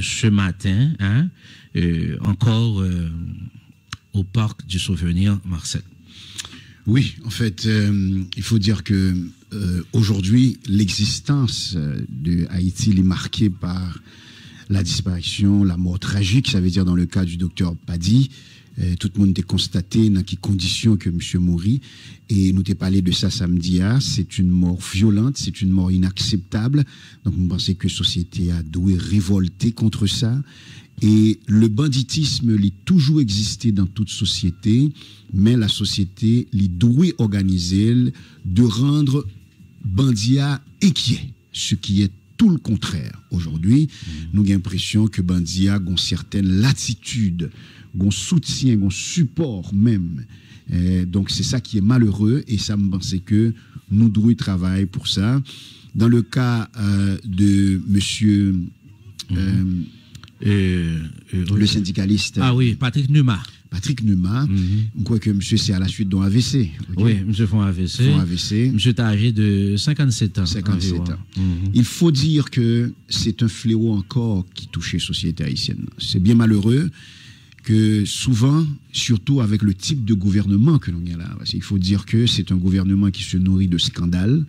ce matin, hein, encore au parc du Souvenir, Marcel. Oui, en fait, il faut dire que aujourd'hui, l'existence de Haïti est marquée par la disparition, la mort tragique, ça veut dire dans le cas du docteur Padi. Tout le monde a constaté dans quelles conditions que monsieur mourit, et nous t'ai parlé de ça samedi. C'est une mort violente, c'est une mort inacceptable. Donc nous pensons que la société a dû révolter contre ça. Et le banditisme il toujours existé dans toute société, mais la société il doit organiser de rendre bandia inquiet, ce qui est tout le contraire. Aujourd'hui, nous avons l'impression que bandia a une certaine latitude, un soutien, un support même. Donc c'est ça qui est malheureux, et ça me pense que nous devons travailler pour ça. Dans le cas de monsieur le syndicaliste. Ah oui, Patrick Numa. Patrick Numa, je crois que monsieur c'est à la suite d'un AVC. Okay? Oui, monsieur fait un AVC. Monsieur est âgé de 57 ans. 57 ans. Il faut dire que c'est un fléau encore qui touche la société haïtienne. C'est bien malheureux que souvent, surtout avec le type de gouvernement que l'on a là, parce qu'il faut dire que c'est un gouvernement qui se nourrit de scandales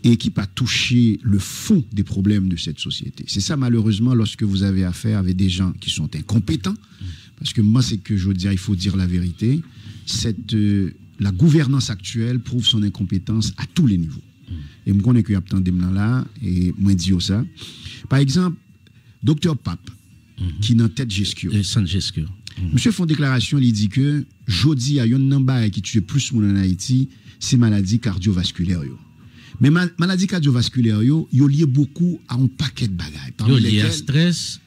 et qui n'a pas touché le fond des problèmes de cette société. C'est ça, malheureusement, lorsque vous avez affaire avec des gens qui sont incompétents, parce que moi, c'est que je veux dire, il faut dire la vérité, la gouvernance actuelle prouve son incompétence à tous les niveaux. Et je connais qu'il y a tant de gens là, et moi, je dis ça. Par exemple, Dr Pape, qui est en tête Gesquio. Monsieur fait une déclaration, il dit que jodi a yon namba qui tue plus moun en Haïti, c'est maladie cardiovasculaire yo. Mais maladie cardiovasculaire yo lié beaucoup à un paquet de bagages. Yo lié à stress.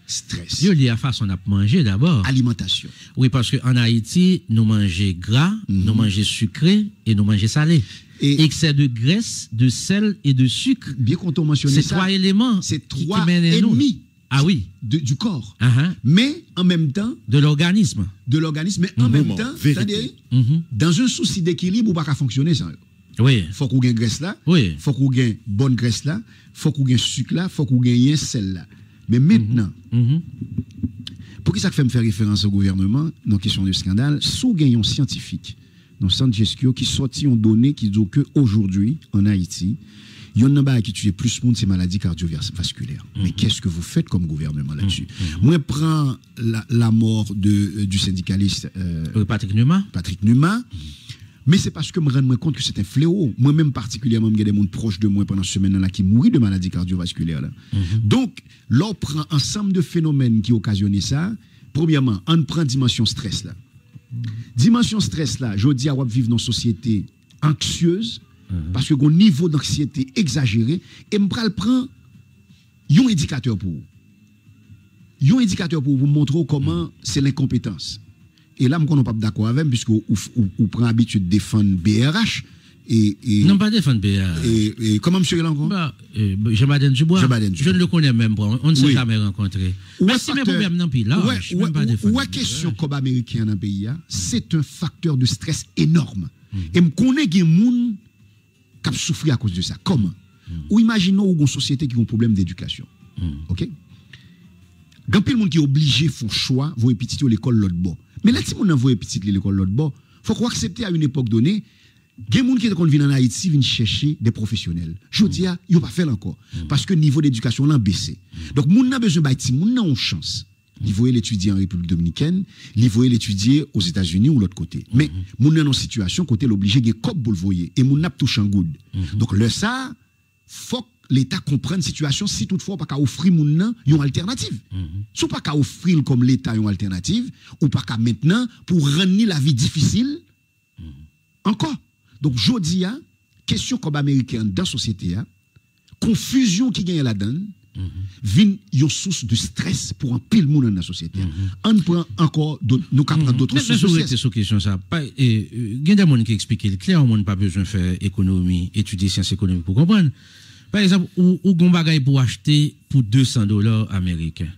Yo lié à façon de manger d'abord. Alimentation. Oui, parce qu'en Haïti, nous mangeons gras, nous mangeons sucré et nous mangeons salé. Et excès de graisse, de sel et de sucre. Bien qu'on t'en mentionne ça. C'est trois éléments. C'est trois ennemis. Ah oui. Du corps. Mais en même temps. De l'organisme. Mais en même temps, c'est-à-dire, dans un souci d'équilibre, on ne peut pas fonctionner sans. Oui. Faut qu'on ait graisse là. Oui. Faut qu'on ait bonne graisse là. Faut qu'on ait sucre là. Faut qu'on ait sel là. Mais maintenant, pour qui ça fait me faire référence au gouvernement, dans la question du scandale, sous gagnant scientifique, dans le centre Gesquio, qui sortit en données qui disent qu'aujourd'hui, en Haïti, il y a un nombre qui tue plus de monde, c'est maladie cardiovasculaire. Mais qu'est-ce que vous faites comme gouvernement là-dessus? Moi, je prends la mort du syndicaliste Patrick Numa. Mais c'est parce que je me rends compte que c'est un fléau. Moi-même, particulièrement, il y a des gens proches de moi pendant ce semaine-là qui mourent de maladie cardiovasculaire. Là. Donc, là, on prend un ensemble de phénomènes qui occasionnent ça. Premièrement, on prend dimension stress là. Dimension stress là, je dis à vivre dans une société anxieuse, parce que un niveau d'anxiété exagéré, et je prends un indicateur pour vous. Un indicateur pour vous montrer comment c'est l'incompétence. Et là, je ne suis pas d'accord avec vous, puisque vous prenez l'habitude de défendre BRH. Non, pas défendre BRH. Et comment monsieur encore? Jean-Baden Dubois. Je ne le connais même pas. On ne s'est jamais rencontré. Mais si mes problèmes dans le pays, là, je ne peux pas défendre. La question comme américain dans le pays, c'est un facteur de stress énorme. Et je connais des gens qui souffrent à cause de ça. Comment? Ou imaginons une société qui a un problème d'éducation. OK? Quand le monde qui est obligé de faire un choix, vous petit à l'école l'autre bord. Mais là, si on envoie petit à l'école l'autre bord, il faut accepter à une époque donnée, il y a des gens qui viennent en Haïti viennent chercher des professionnels. Je dis, ils n'ont pas fait encore. Parce que le niveau d'éducation l'a baissé. Donc, les gens ont besoin de moun nan ont chance. Ils voient l'étudier en République dominicaine, ils voient l'étudier aux États-Unis ou l'autre côté. Mais moun nan en situation côté l'obligé de cop pour le voyer et moun n'a touche en good. Donc le ça faut que l'État comprenne la situation si toutefois pas qu'à offrir moun nan une alternative. Si pas qu'à offrir comme l'État une alternative ou pas qu'à maintenant pour rendre la vie difficile encore. Donc jodi a question comme américaine dans société a confusion qui gagne la donne. Vin une source de stress pour un pile monde dans la société. On prend encore d'autres, nous prendre d'autres sources. Mais sur question ça, il y a des gens qui expliquent clairement, on n'a pas besoin de faire économie, étudier sciences économiques pour comprendre. Par exemple, ou gon bagay pour acheter pour $200 américains.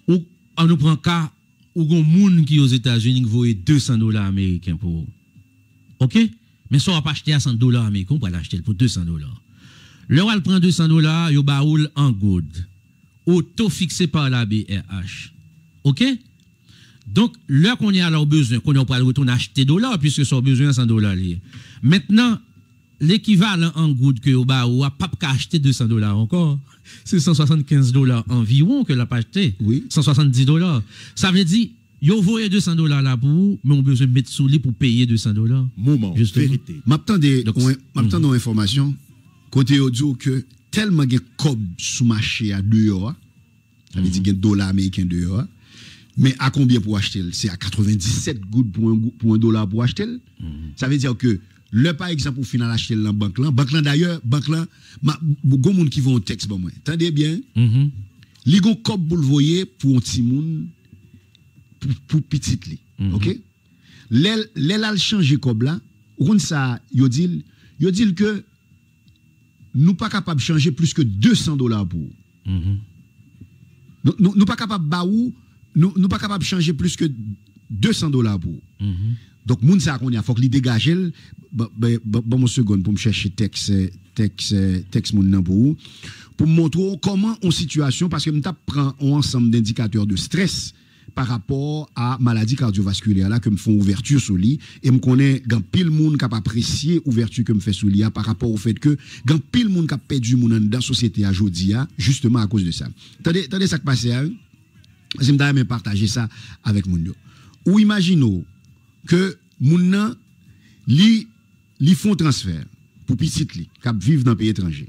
Ou on nous prend cas ou gon moun qui aux États-Unis qui vaut $200 américains pour. OK? Mais ça on va pas acheter à $100 américains, on va l'acheter pour $200. Le roi prend $200, yo baoul en good. auto-fixé par la BRH. OK? Donc, là qu'on est à leur besoin, qu'on est pas retourner acheter dollars, puisque son besoin $100 lié. Maintenant, l'équivalent en good que au bas, ou a pas qu'à acheter $200 encore. C'est $175 environ que l'a pas acheté. Oui. $170. Ça veut dire, yo voyez $200 là pour vous, mais on besoin de mettre sous lit pour payer $200. Moment, justement. vérité. M'attendez une information côté audio que tellement de cob sous marché à 2 €, ça veut dire qu'il y a $1 américain 2 €, mais à combien pour acheter? C'est à 97 gouttes pour $1 pour acheter. Ça veut dire que le par exemple au final acheter dans banque là d'ailleurs beaucoup monde qui vont au texte bon moi. Attendez bien. Li gon cob pour le voyer pour un petit monde pour petit li. OK? L'elle changer cob là, on ça yo dit que nous pas capable changer plus que $200 pour. Nous pas capable baou, nous pas capable changer plus que $200 pour. Donc moun ça qu'on a faut que li dégager bon mon seconde pour me chercher texte moun nan pour montrer comment on situation parce que m'ta prend un ensemble d'indicateurs de stress par rapport à maladie cardiovasculaire là que me font ouverture sur lui et me connaît grand pile monde qui a apprécié ouverture que me fait sur lui par rapport au fait que grand pile monde qui a perdu monde dans société à jodi justement à cause de ça. Attendez ça qui passe je me partager ça avec moun yo. Ou imaginons que moun nan li font transfert pour petit li qui vivent dans pays étranger.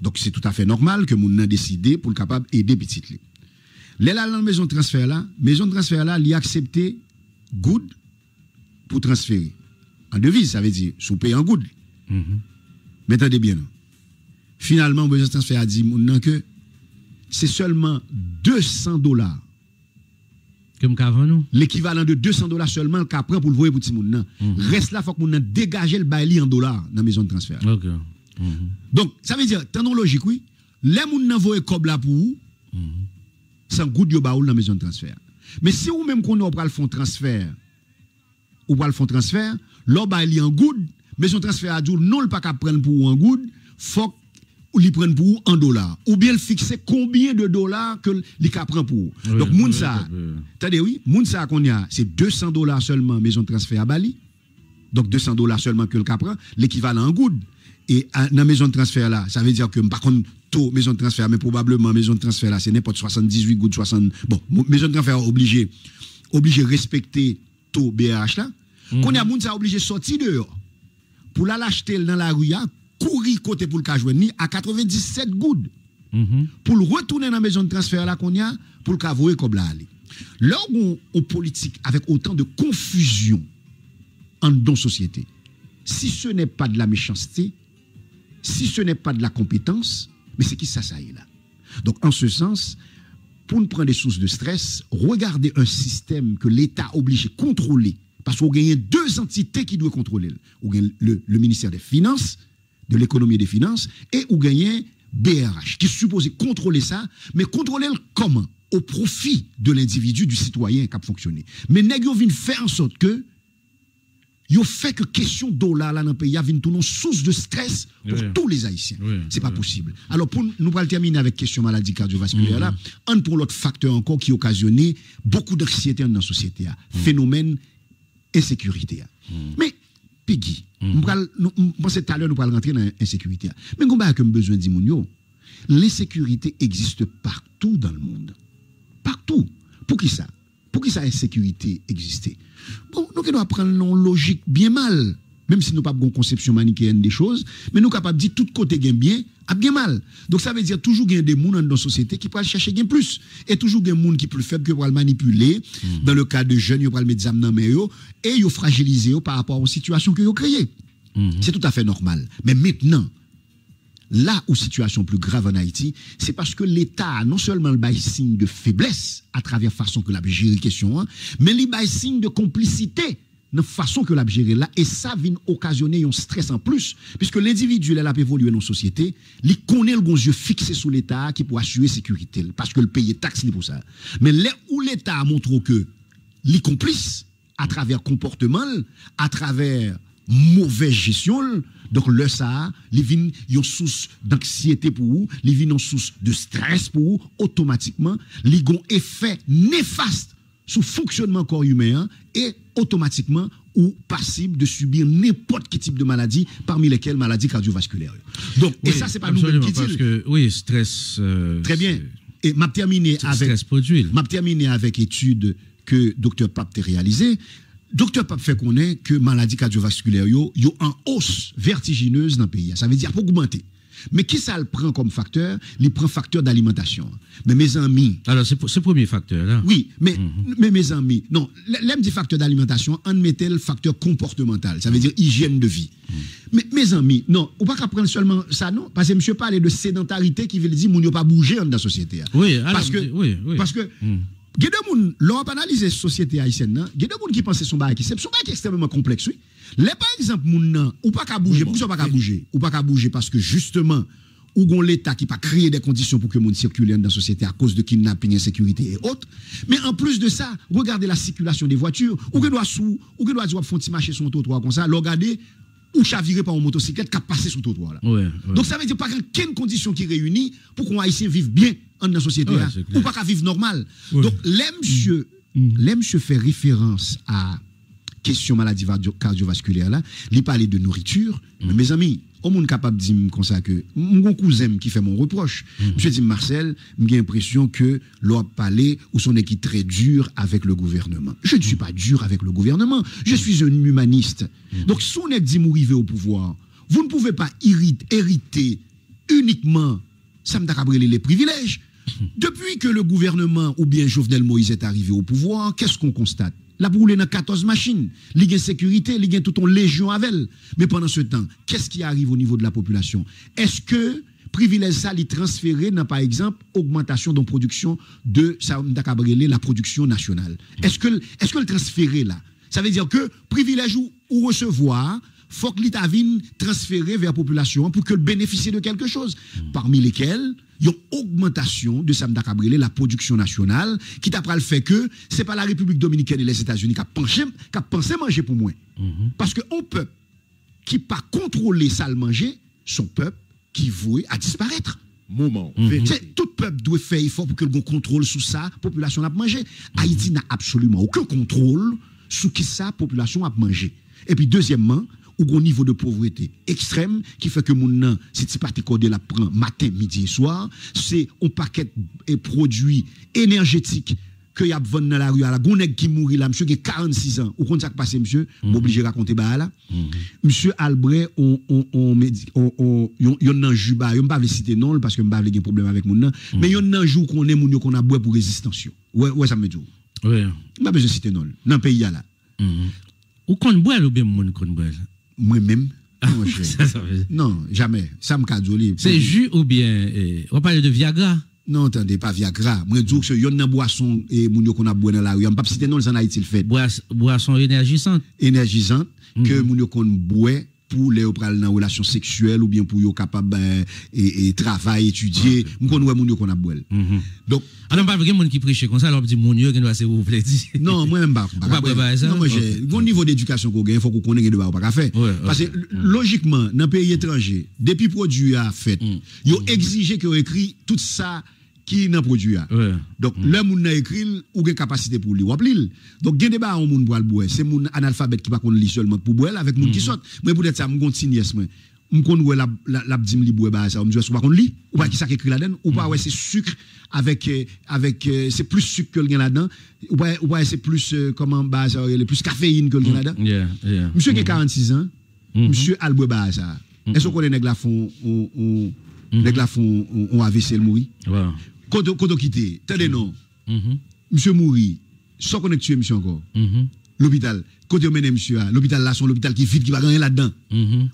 Donc c'est tout à fait normal que moun nan décider pour capable aider petit li. Là dans maison de transfert là, li accepter good pour transférer. En devise, ça veut dire sous paye en good. Mais attendez bien. Finalement, maison de transfert a dit moun nan que c'est seulement $200. Comme qu'avant nous. L'équivalent de $200 seulement qu'a prend pour le voyer pour petit moun nan. Reste là faut que moun nan dégager le bail en dollars dans maison de transfert. OK. Donc ça veut dire tant logique oui, les moun nan voyer cob là pour vous. Sans good yo baoul dans maison de transfert. Mais si ou même qu'on va le fond transfert ou pas le fond transfert, l'on bail en good, maison de transfert a dit non le pas qu'à prendre pour en good, faut ou li prenne pour $1 ou bien le fixer combien de dollars que li ka prend pour. Oui, donc moun ça attendez oui, moun ça qu'on y a c'est $200 seulement maison de transfert à Bali. Donc $200 seulement que le ka prend, l'équivalent en good. Et dans maison de transfert là, ça veut dire que par contre taux maison de transfert mais probablement maison de transfert là c'est n'importe 78 gouttes 60 bon maison de transfert obligé respecter taux BRH là. Qu'on y a moun ça obligé sortir dehors pour l'acheter dans la rue courir côté pour le cas joindre à 97 gouttes. Pour le retourner dans la maison de transfert là qu'on y a pour le cas voyer comme là aller. Là où on politique avec autant de confusion en dans société. Si ce n'est pas de la méchanceté, si ce n'est pas de la compétence, mais c'est qui ça est là. Donc en ce sens, pour nous prendre des sources de stress, regardez un système que l'État oblige à contrôler parce qu'on gagne deux entités qui doivent contrôler. On gagne le ministère des Finances, de l'économie et des finances, et on gagne BRH, qui est supposé contrôler ça, mais contrôler comment? Au profit de l'individu, du citoyen qui a fonctionné. Mais nèg yo vinn faire en sorte que yo fait que question dollar là dans le pays a vinn une source de stress pour tous les Haïtiens. C'est pas possible. Alors pour nous va terminer avec question maladie cardiovasculaire là, un pour l'autre facteur encore qui occasionné beaucoup d'anxiété dans la société, phénomène insécurité. Mais Piggy, nous pensons tout à l'heure nous allons rentrer dans l'insécurité. Mais qu'on a besoin de dire l'insécurité existe partout dans le monde. Partout. Pour qui ça? Pour qui ça insécurité existe? Bon, nous devons apprendre une logique bien mal, même si nous n'avons pas une conception manichéenne des choses, mais nous sommes capables de dire tout côté gain bien, a bien mal. Donc ça veut dire toujours qu'il y a des gens dans la société qui peuvent chercher gain plus. Et toujours des gens qui plus faibles que pour le manipuler. Dans le cas de jeunes, ils peuvent le mettre des dans et ils fragiliser par rapport aux situations qu'ils ont créées. C'est tout à fait normal. Mais maintenant, là où situation plus grave en Haïti, c'est parce que l'État non seulement le bail signe de faiblesse à travers façon que l'a géré question, mais il bail signe de complicité dans façon que l'a géré là, et ça vient occasionner un stress en plus, puisque l'individu là évolué dans nos sociétés, il connaît le bon yeux fixé sur l'État qui pour assurer sécurité, parce que le pays taxe pour ça. Mais là où l'État montre que les complices à travers comportement, à travers mauvaise gestion. Donc, le ça, les vins, une source d'anxiété pour vous, les vins, une source de stress pour vous, automatiquement, les ont effet néfaste sur le fonctionnement corps humain et automatiquement ou passible de subir n'importe quel type de maladie, parmi lesquelles maladies cardiovasculaires. Donc, oui, et ça, c'est pas nous qui disons. Parce que, oui, stress. Très bien. Et m'a terminé avec étude que Dr Pape a réalisée. Dr Pape fait connaître que maladie cardiovasculaire yo en hausse vertigineuse dans le pays. Ça veut dire pour augmenter. Mais qui ça le prend comme facteur? Il prend facteur d'alimentation. Mais mes amis. Alors, c'est le premier facteur, là. Oui, mais mes amis. Non, l'aime dit facteur d'alimentation, on mettait le facteur comportemental. Ça veut dire hygiène de vie. Mais mes amis, non, on ne peut pas prendre seulement ça, non. Parce que monsieur parlait de sédentarité qui veut dire qu'on n'a pas bougé dans la société. Oui, alors, parce que il y a des gens, l'on a analysé la société haïtienne, il y a des gens qui pensent que son bail est extrêmement complexe, oui. Les par exemple, ou pas qu'à bouger, pourquoi pas qu'à bouger? Ou pas qu'à bouger parce que justement, ou gon l'État qui pas créer des conditions pour que le monde circule dans la société à cause de kidnapping, insécurité et autres. Mais en plus de ça, regardez la circulation des voitures, ou que doit dire font petit marcher sur un trottoir comme ça, regardez ou chaviré par une motocyclette qui a passé sur le trottoir là. Ouais. Donc ça veut dire pas quelle condition qui réunit pour qu'on haïtien vive bien dans la société là, ou pas qu'à vivre normal. Ouais. Donc les monsieur fait référence à question maladie cardiovasculaire là, il parlait de nourriture. Mais mes amis, au monde capable de dire comme ça que mon cousin qui fait mon reproche, monsieur dit Marcel, j'ai l'impression que l'on parlé ou son équipe très dur avec le gouvernement. Je ne suis pas dur avec le gouvernement, je suis un humaniste. Donc si on est dit m'arriver au pouvoir, vous ne pouvez pas hériter uniquement ça me d'abréler les privilèges. Depuis que le gouvernement ou bien Jovenel Moïse est arrivé au pouvoir, qu'est-ce qu'on constate? La boule dans 14 machines, il y a sécurité, il y a tout en légion avec elle. Mais pendant ce temps, qu'est-ce qui arrive au niveau de la population? Est-ce que privilège ça li transféré dans par exemple augmentation de production de ça la production nationale? Est-ce que le transféré là, ça veut dire que privilège ou recevoir faut que l'État vienne transférer vers la population pour que bénéficie de quelque chose, parmi lesquels il y a une augmentation de Sam Dakabrele, la production nationale, qui t'a le fait que c'est pas la République dominicaine et les États-Unis qui a pensé manger pour moi. Parce que un peuple qui pas contrôler ça le manger, son peuple qui voué à disparaître. Tout peuple doit faire effort pour que le contrôle sous ça, population a mangé. Haïti n'a absolument aucun contrôle sur qui ça, population a mangé. Et puis deuxièmement, ou au niveau de pauvreté extrême qui fait que mon si tu pas te la prend matin, midi et soir, c'est un paquet de produits énergétiques que y a vendu dans la rue à la gonègue qui mourit là, monsieur qui a 46 ans. Ou quand ça passe monsieur, m'obligé raconter ba là. Monsieur Albret on nan juba, yo m'pa citer non parce que m'pa vle gen problème avec mon nan, mais yon nan jou qu'on est moun yo qu'on a bois pour résistance. Ouais ça me dit. Ouais. M'pa besoin citer non dans pays là. Ou qu'on boit ou bien moun qu'on boit. Moi-même. Non, jamais. Ça me cadole. C'est jus ou bien on parle de Viagra? Non, attendez, pas Viagra. Moi dis que yon nan boisson et moun yo qu'on a boire dans la rue, on pas citer non en Haïti le fait. Boisson énergisante que moun yo qu'on boit pour les pral dans relation sexuelle ou bien pour yo capable et travail étudier, moun ouais moun yo qu'on a boire. Donc alors pas vrai moun qui prêche comme ça alors dit moun yo qui doit se vous plaît dit. Non, moi même pas. Non, moi j'ai bon niveau d'éducation qu'on gagne, faut qu'on connaisse devoir pas faire. Parce que logiquement dans pays étranger, depuis produit a fait, yo exigé que écrit tout ça qui dans produit a. Donc le moun n'a écrit ou gen capacité pour lui ou apli. Donc gen débat on moun boire boire, c'est moun analphabète qui pas connait lire seulement pour boire avec moun qui saute. Moi peut-être ça me continue moi. M'kon ouais la dim li boire ba ça, me soit pas kon li ou pas qui ça écrit là-dedans ou pas ouais c'est sucre avec c'est plus sucre que le là-dedans ou pas c'est plus comment ba ça le plus caféine que le là-dedans. Monsieur qui a 46 ans, monsieur Albert ba ça. Est-ce qu'on connaît nèg la font nèg la font on AVC le mourir. Quand quitté, attendez non. Monsieur mourir, sans connaître tuer monsieur encore. L'hôpital, côté on mène monsieur l'hôpital là, son l'hôpital qui vide qui va rien là-dedans.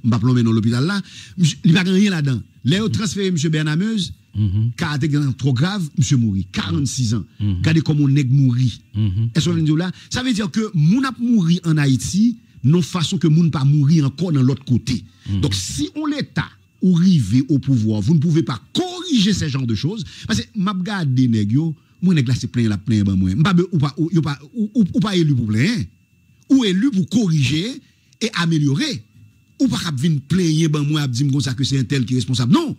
M'pa plomber dans l'hôpital là, il va rien là-dedans. Les transféré monsieur Bernameuse, car trop grave, monsieur mourir, 46 ans. Regardez comment on nèg mourir. Est-ce qu'on dit là, ça veut dire que moun a mouri en Haïti, non façon que moun pas mourir encore dans l'autre côté. Donc si on l'État ou rivé au pouvoir, vous ne pouvez pas corriger ce genre de choses parce que m'a regardé nèg yo, moi nèg là c'est plein ben moi. Ou pas élu pour plein, ou élu pour corriger et améliorer. ou pas cap venir plaigner ben moi dire comme ça que c'est un tel qui est responsable. Non.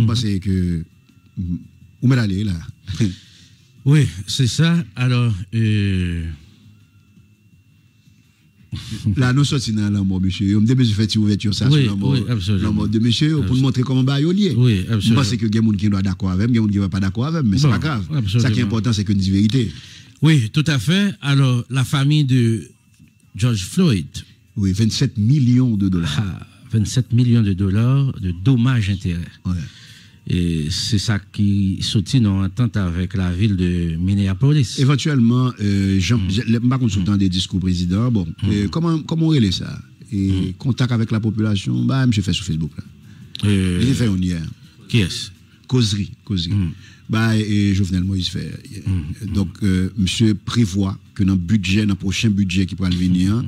Parce que où m'est allé là. Oui, c'est ça. Alors là, nous sortis dans l'amour, monsieur. On me dit, je fais une ouverture, ça, oui, sur l'amour. Oui, absolument. L'amour de monsieur, pour nous montrer comment on lié. Oui, absolument. Parce que il y a des gens qui doivent d'accord avec, il y a des gens qui ne sont pas d'accord avec, mais c'est pas grave. Ça qui est important, c'est que nous disons la vérité. Oui, tout à fait. Alors, la famille de George Floyd. Oui, 27 millions de dollars. 27 millions de dollars de dommages-intérêts. Ouais. Et c'est ça qui soutient en entente avec la ville de Minneapolis. Éventuellement, je ne pas consultant des discours président. Bon, comment on relève ça? Et contact avec la population, bah, je fais sur Facebook. J'ai fait hier. Qui est-ce? Causerie. Bah, et Jovenel Moïse fait. Donc, monsieur prévoit que dans le prochain budget qui pourra venir,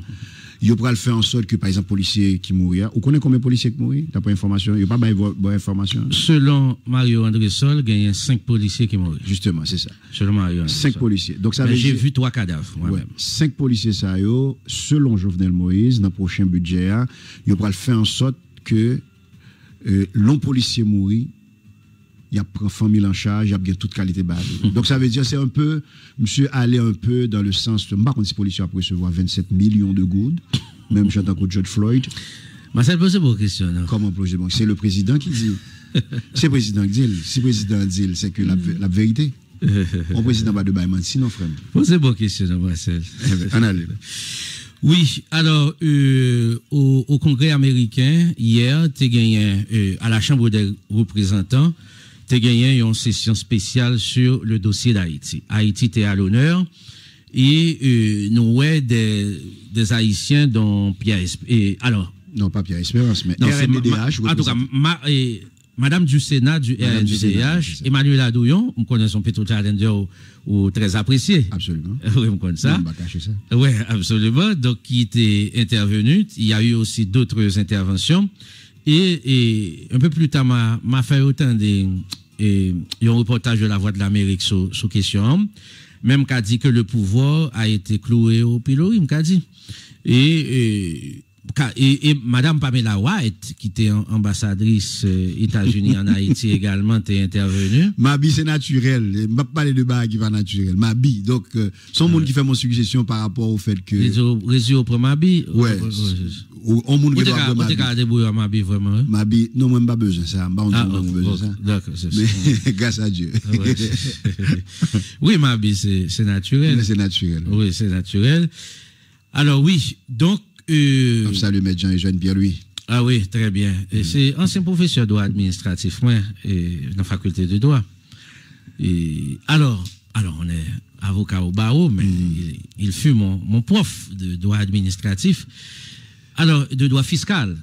il pourra faire en sorte que, par exemple, policiers qui mourent, vous connaissez combien de policiers qui mourent? T'as pas d'information? Il n'y a pas bonne information? Selon Mario André Sol, il y a 5 policiers qui mourent. Justement, c'est ça. Selon Mario André 5 policiers. Donc, ça veut j'ai dire... vu 3 cadavres. Ouais, 5 policiers, ça selon Jovenel Moïse, dans le prochain budget, il pourra faire en sorte que l'on policier mourit, il y a pris famille en charge, il y a bien toute qualité base. Donc ça veut dire c'est un peu, monsieur aller un peu dans le sens, je ne sais pas si les policiers ont recevoir 27 millions de goudes, même j'entends que George Floyd. Mais ça pose une question. Non? Comment poser bon? C'est le président qui dit. C'est le président qui dit. Si le président dit, c'est que la vérité. Le président va de bailler, sinon frère. Posez une bonne question, Marcel. On allait. Oui, alors, au Congrès américain, hier, tu as gagné à la Chambre des représentants, tu as gagné une session spéciale sur le dossier d'Haïti. Haïti était à l'honneur et nous avons des Haïtiens dont Pierre Espérance. Alors, non, pas Pierre Espérance, mais RNDDH. En tout cas, Madame du Sénat du RNDDH, Emmanuel Adouillon, nous connaissons Petro Challenger ou très apprécié. Absolument. Oui, on connaît ça. Oui, absolument. Donc, qui était intervenu. Il y a eu aussi d'autres interventions. Et un peu plus tard, m'a fait autant un reportage de la Voix de l'Amérique sur question. Même qu'a dit que le pouvoir a été cloué au pilori, m'a dit. Et Madame Pamela White, qui était ambassadrice États-Unis en Haïti également, est intervenue. Ma vie, c'est naturel. Je ne vais pas parler de bague qui va naturel. Ma vie. Donc, son monde qui fait mon suggestion par rapport au fait que. Réseau pour ma vie? Ouais. On monde qui va vraiment ma vie, vraiment. Ma vie, non, moi, je n'ai pas besoin de ça. Je n'ai pas besoin de ça. D'accord, c'est ça. Mais, grâce à Dieu. Oui, ma vie, c'est naturel. C'est naturel. Oui, c'est naturel. Alors, oui, donc. Salut, M. Jean et Jeanne Pierre-Louis. Ah oui, très bien. C'est ancien professeur de droit administratif, moi, dans la faculté de droit. Alors, on est avocat au barreau, mais il fut mon prof de droit administratif. Alors, de droit fiscal.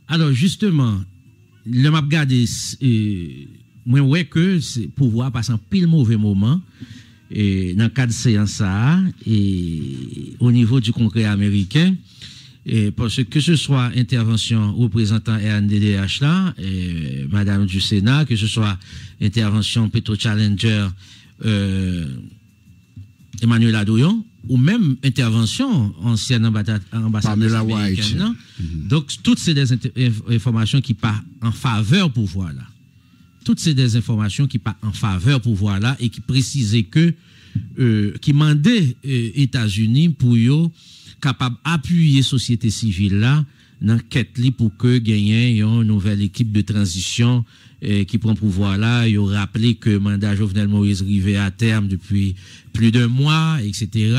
Alors, justement, le m'a regardé, moi, ouais, que c'est pouvoir passer un pile mauvais moment. Et dans le cadre de séance ça, et au niveau du Congrès américain, et parce que ce soit intervention représentant RNDDH là, et Madame du Sénat, que ce soit intervention Petro Challenger, Emmanuel Adouillon, ou même intervention ancienne ambassadeur américaine. Donc, toutes ces des informations qui partent en faveur pouvoir là. Toutes ces des informations qui partent en faveur pouvoir là et qui précisaient que qui mandaient États-Unis pour yo capable appuyer société civile là dans quête li pour que gagner une nouvelle équipe de transition qui prend pouvoir là. Yo rappelé que mandat Jovenel Moïse arrivé à terme depuis plus d'un mois, etc.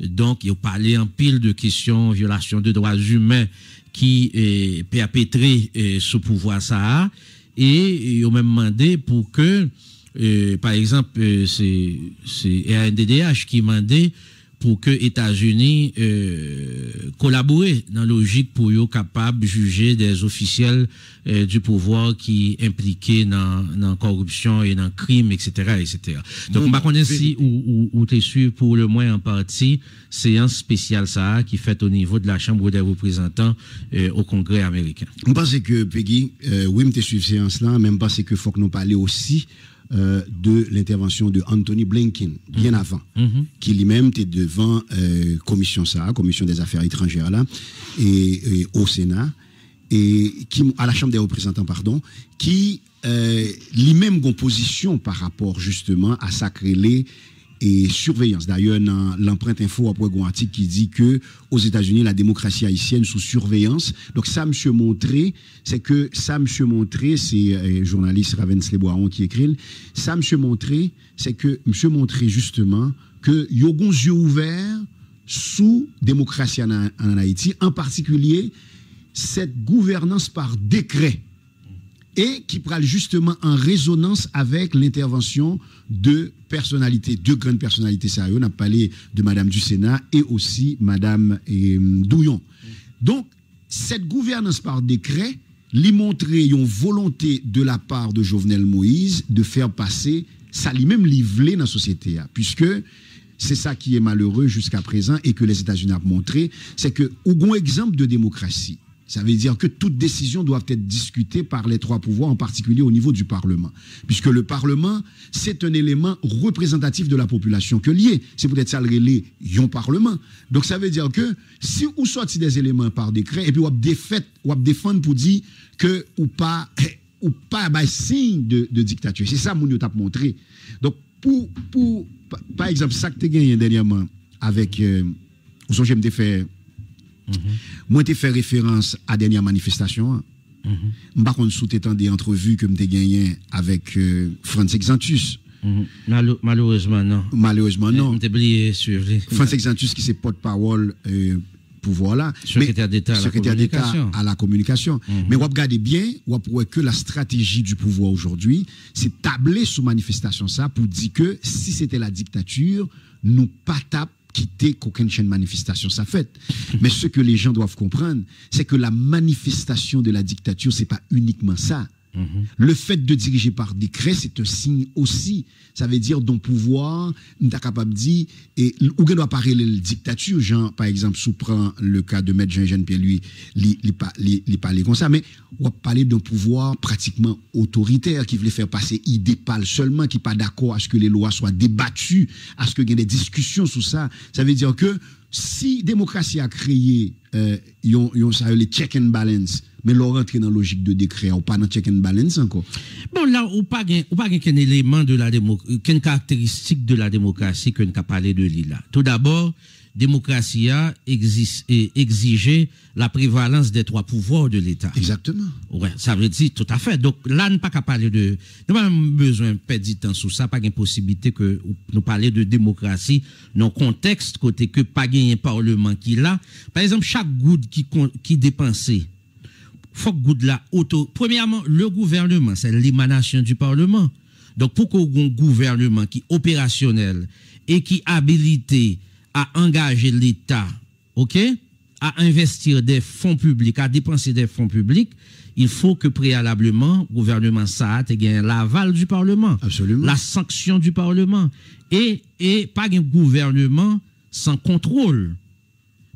Donc yo parlé en pile de questions violation de droits humains qui perpétrés sous pouvoir ça. Et ils ont même demandé pour que, par exemple, c'est RNDDH qui demandait pour que États-Unis collaborent dans la logique pour être capable de juger des officiels du pouvoir qui impliqués dans la corruption et dans le crime, etc., etc. Donc, on va connaître si ou t'es sûr pour le moins en partie séance spéciale ça qui fait au niveau de la Chambre des représentants au Congrès américain. On pense que Peggy, oui, me suivre séance là, même parce que faut que nous parlions aussi de l'intervention de Anthony Blinken, bien avant, qui lui-même était devant commission des affaires étrangères là, et au Sénat, et qui, à la Chambre des représentants, pardon, qui lui-même une position par rapport justement à sa créée et surveillance. D'ailleurs, dans l'empreinte info, après un article qui dit que aux États-Unis, la démocratie haïtienne sous surveillance. Donc, ça, monsieur montré, c'est journaliste Ravensle Boiron qui écrit, ça, monsieur montré, c'est que monsieur montré justement que y a des yeux ouverts sous démocratie en Haïti, en particulier cette gouvernance par décret, et qui parle justement en résonance avec l'intervention de personnalités, deux grandes personnalités sérieuses. On a parlé de Madame du Sénat et aussi Madame Douillon. Donc, cette gouvernance par décret lui montrait une volonté de la part de Jovenel Moïse de faire passer ça lui-même livré dans la société, puisque c'est ça qui est malheureux jusqu'à présent et que les États-Unis ont montré, c'est que, au bon exemple de démocratie, ça veut dire que toutes décisions doivent être discutées par les trois pouvoirs, en particulier au niveau du Parlement. Puisque le Parlement, c'est un élément représentatif de la population que lié. C'est peut-être ça le relais, yon Parlement. Donc ça veut dire que si vous sortez des éléments par décret, et puis vous défendre pour dire que ou pas signe de dictature. C'est ça mon yo t'a montré. Donc par exemple, ça que tu as gagné dernièrement avec vous savez, je fait moi, j'ai fait référence à la dernière manifestation. Par contre, sous temps des entrevues que j'ai gagné avec Franz Exantus. Malheureusement, non. Malheureusement, non. Franz Exantus qui c'est porte-parole pouvoir là. Secrétaire d'État à la communication. Mais vous regardez bien, vous voyez que la stratégie du pouvoir aujourd'hui, c'est tabler sous manifestation ça pour dire que si c'était la dictature, nous pas tape quitter qu'aucune chaîne de manifestation ça fait. Mais ce que les gens doivent comprendre, c'est que la manifestation de la dictature, c'est pas uniquement ça. Le fait de diriger par décret, c'est un signe aussi. Ça veut dire dont pouvoir, nous sommes capable de dire, et où doit parler la dictature, Jean, par exemple, sous prend le cas de Maître Jean-Eugène Pierre, lui, il parlait comme ça, mais on va parler d'un pouvoir pratiquement autoritaire qui voulait faire passer idée pâle seulement, qui n'est pas d'accord à ce que les lois soient débattues, à ce qu'il y ait des discussions sur ça. Ça veut dire que si démocratie a créé les check and balance, mais l'on rentre dans la logique de décret, ou pas dans check and balance encore. Bon, là, ou pas qu'un élément de la démocratie, qu'une caractéristique de la démocratie qu'on a parlé de l'île. Tout d'abord, démocratie a exigé la prévalence des trois pouvoirs de l'État. Exactement. Ouais, ça veut dire tout à fait. Donc là, nous pas qu'à parler de, nous pas besoin de perdre du temps sur ça, pas une possibilité que nous parler de démocratie dans le contexte côté que pas un parlement qui là. Par exemple, chaque goutte qui dépensait, faut que goutte là premièrement, le gouvernement, c'est l'émanation du Parlement. Donc pour qu'on ait un gouvernement qui est opérationnel et qui est habilité à engager l'État, OK, à investir des fonds publics, à dépenser des fonds publics, il faut que préalablement, le gouvernement ça ait gagné l'aval du Parlement. Absolument. La sanction du Parlement. Et pas un gouvernement sans contrôle.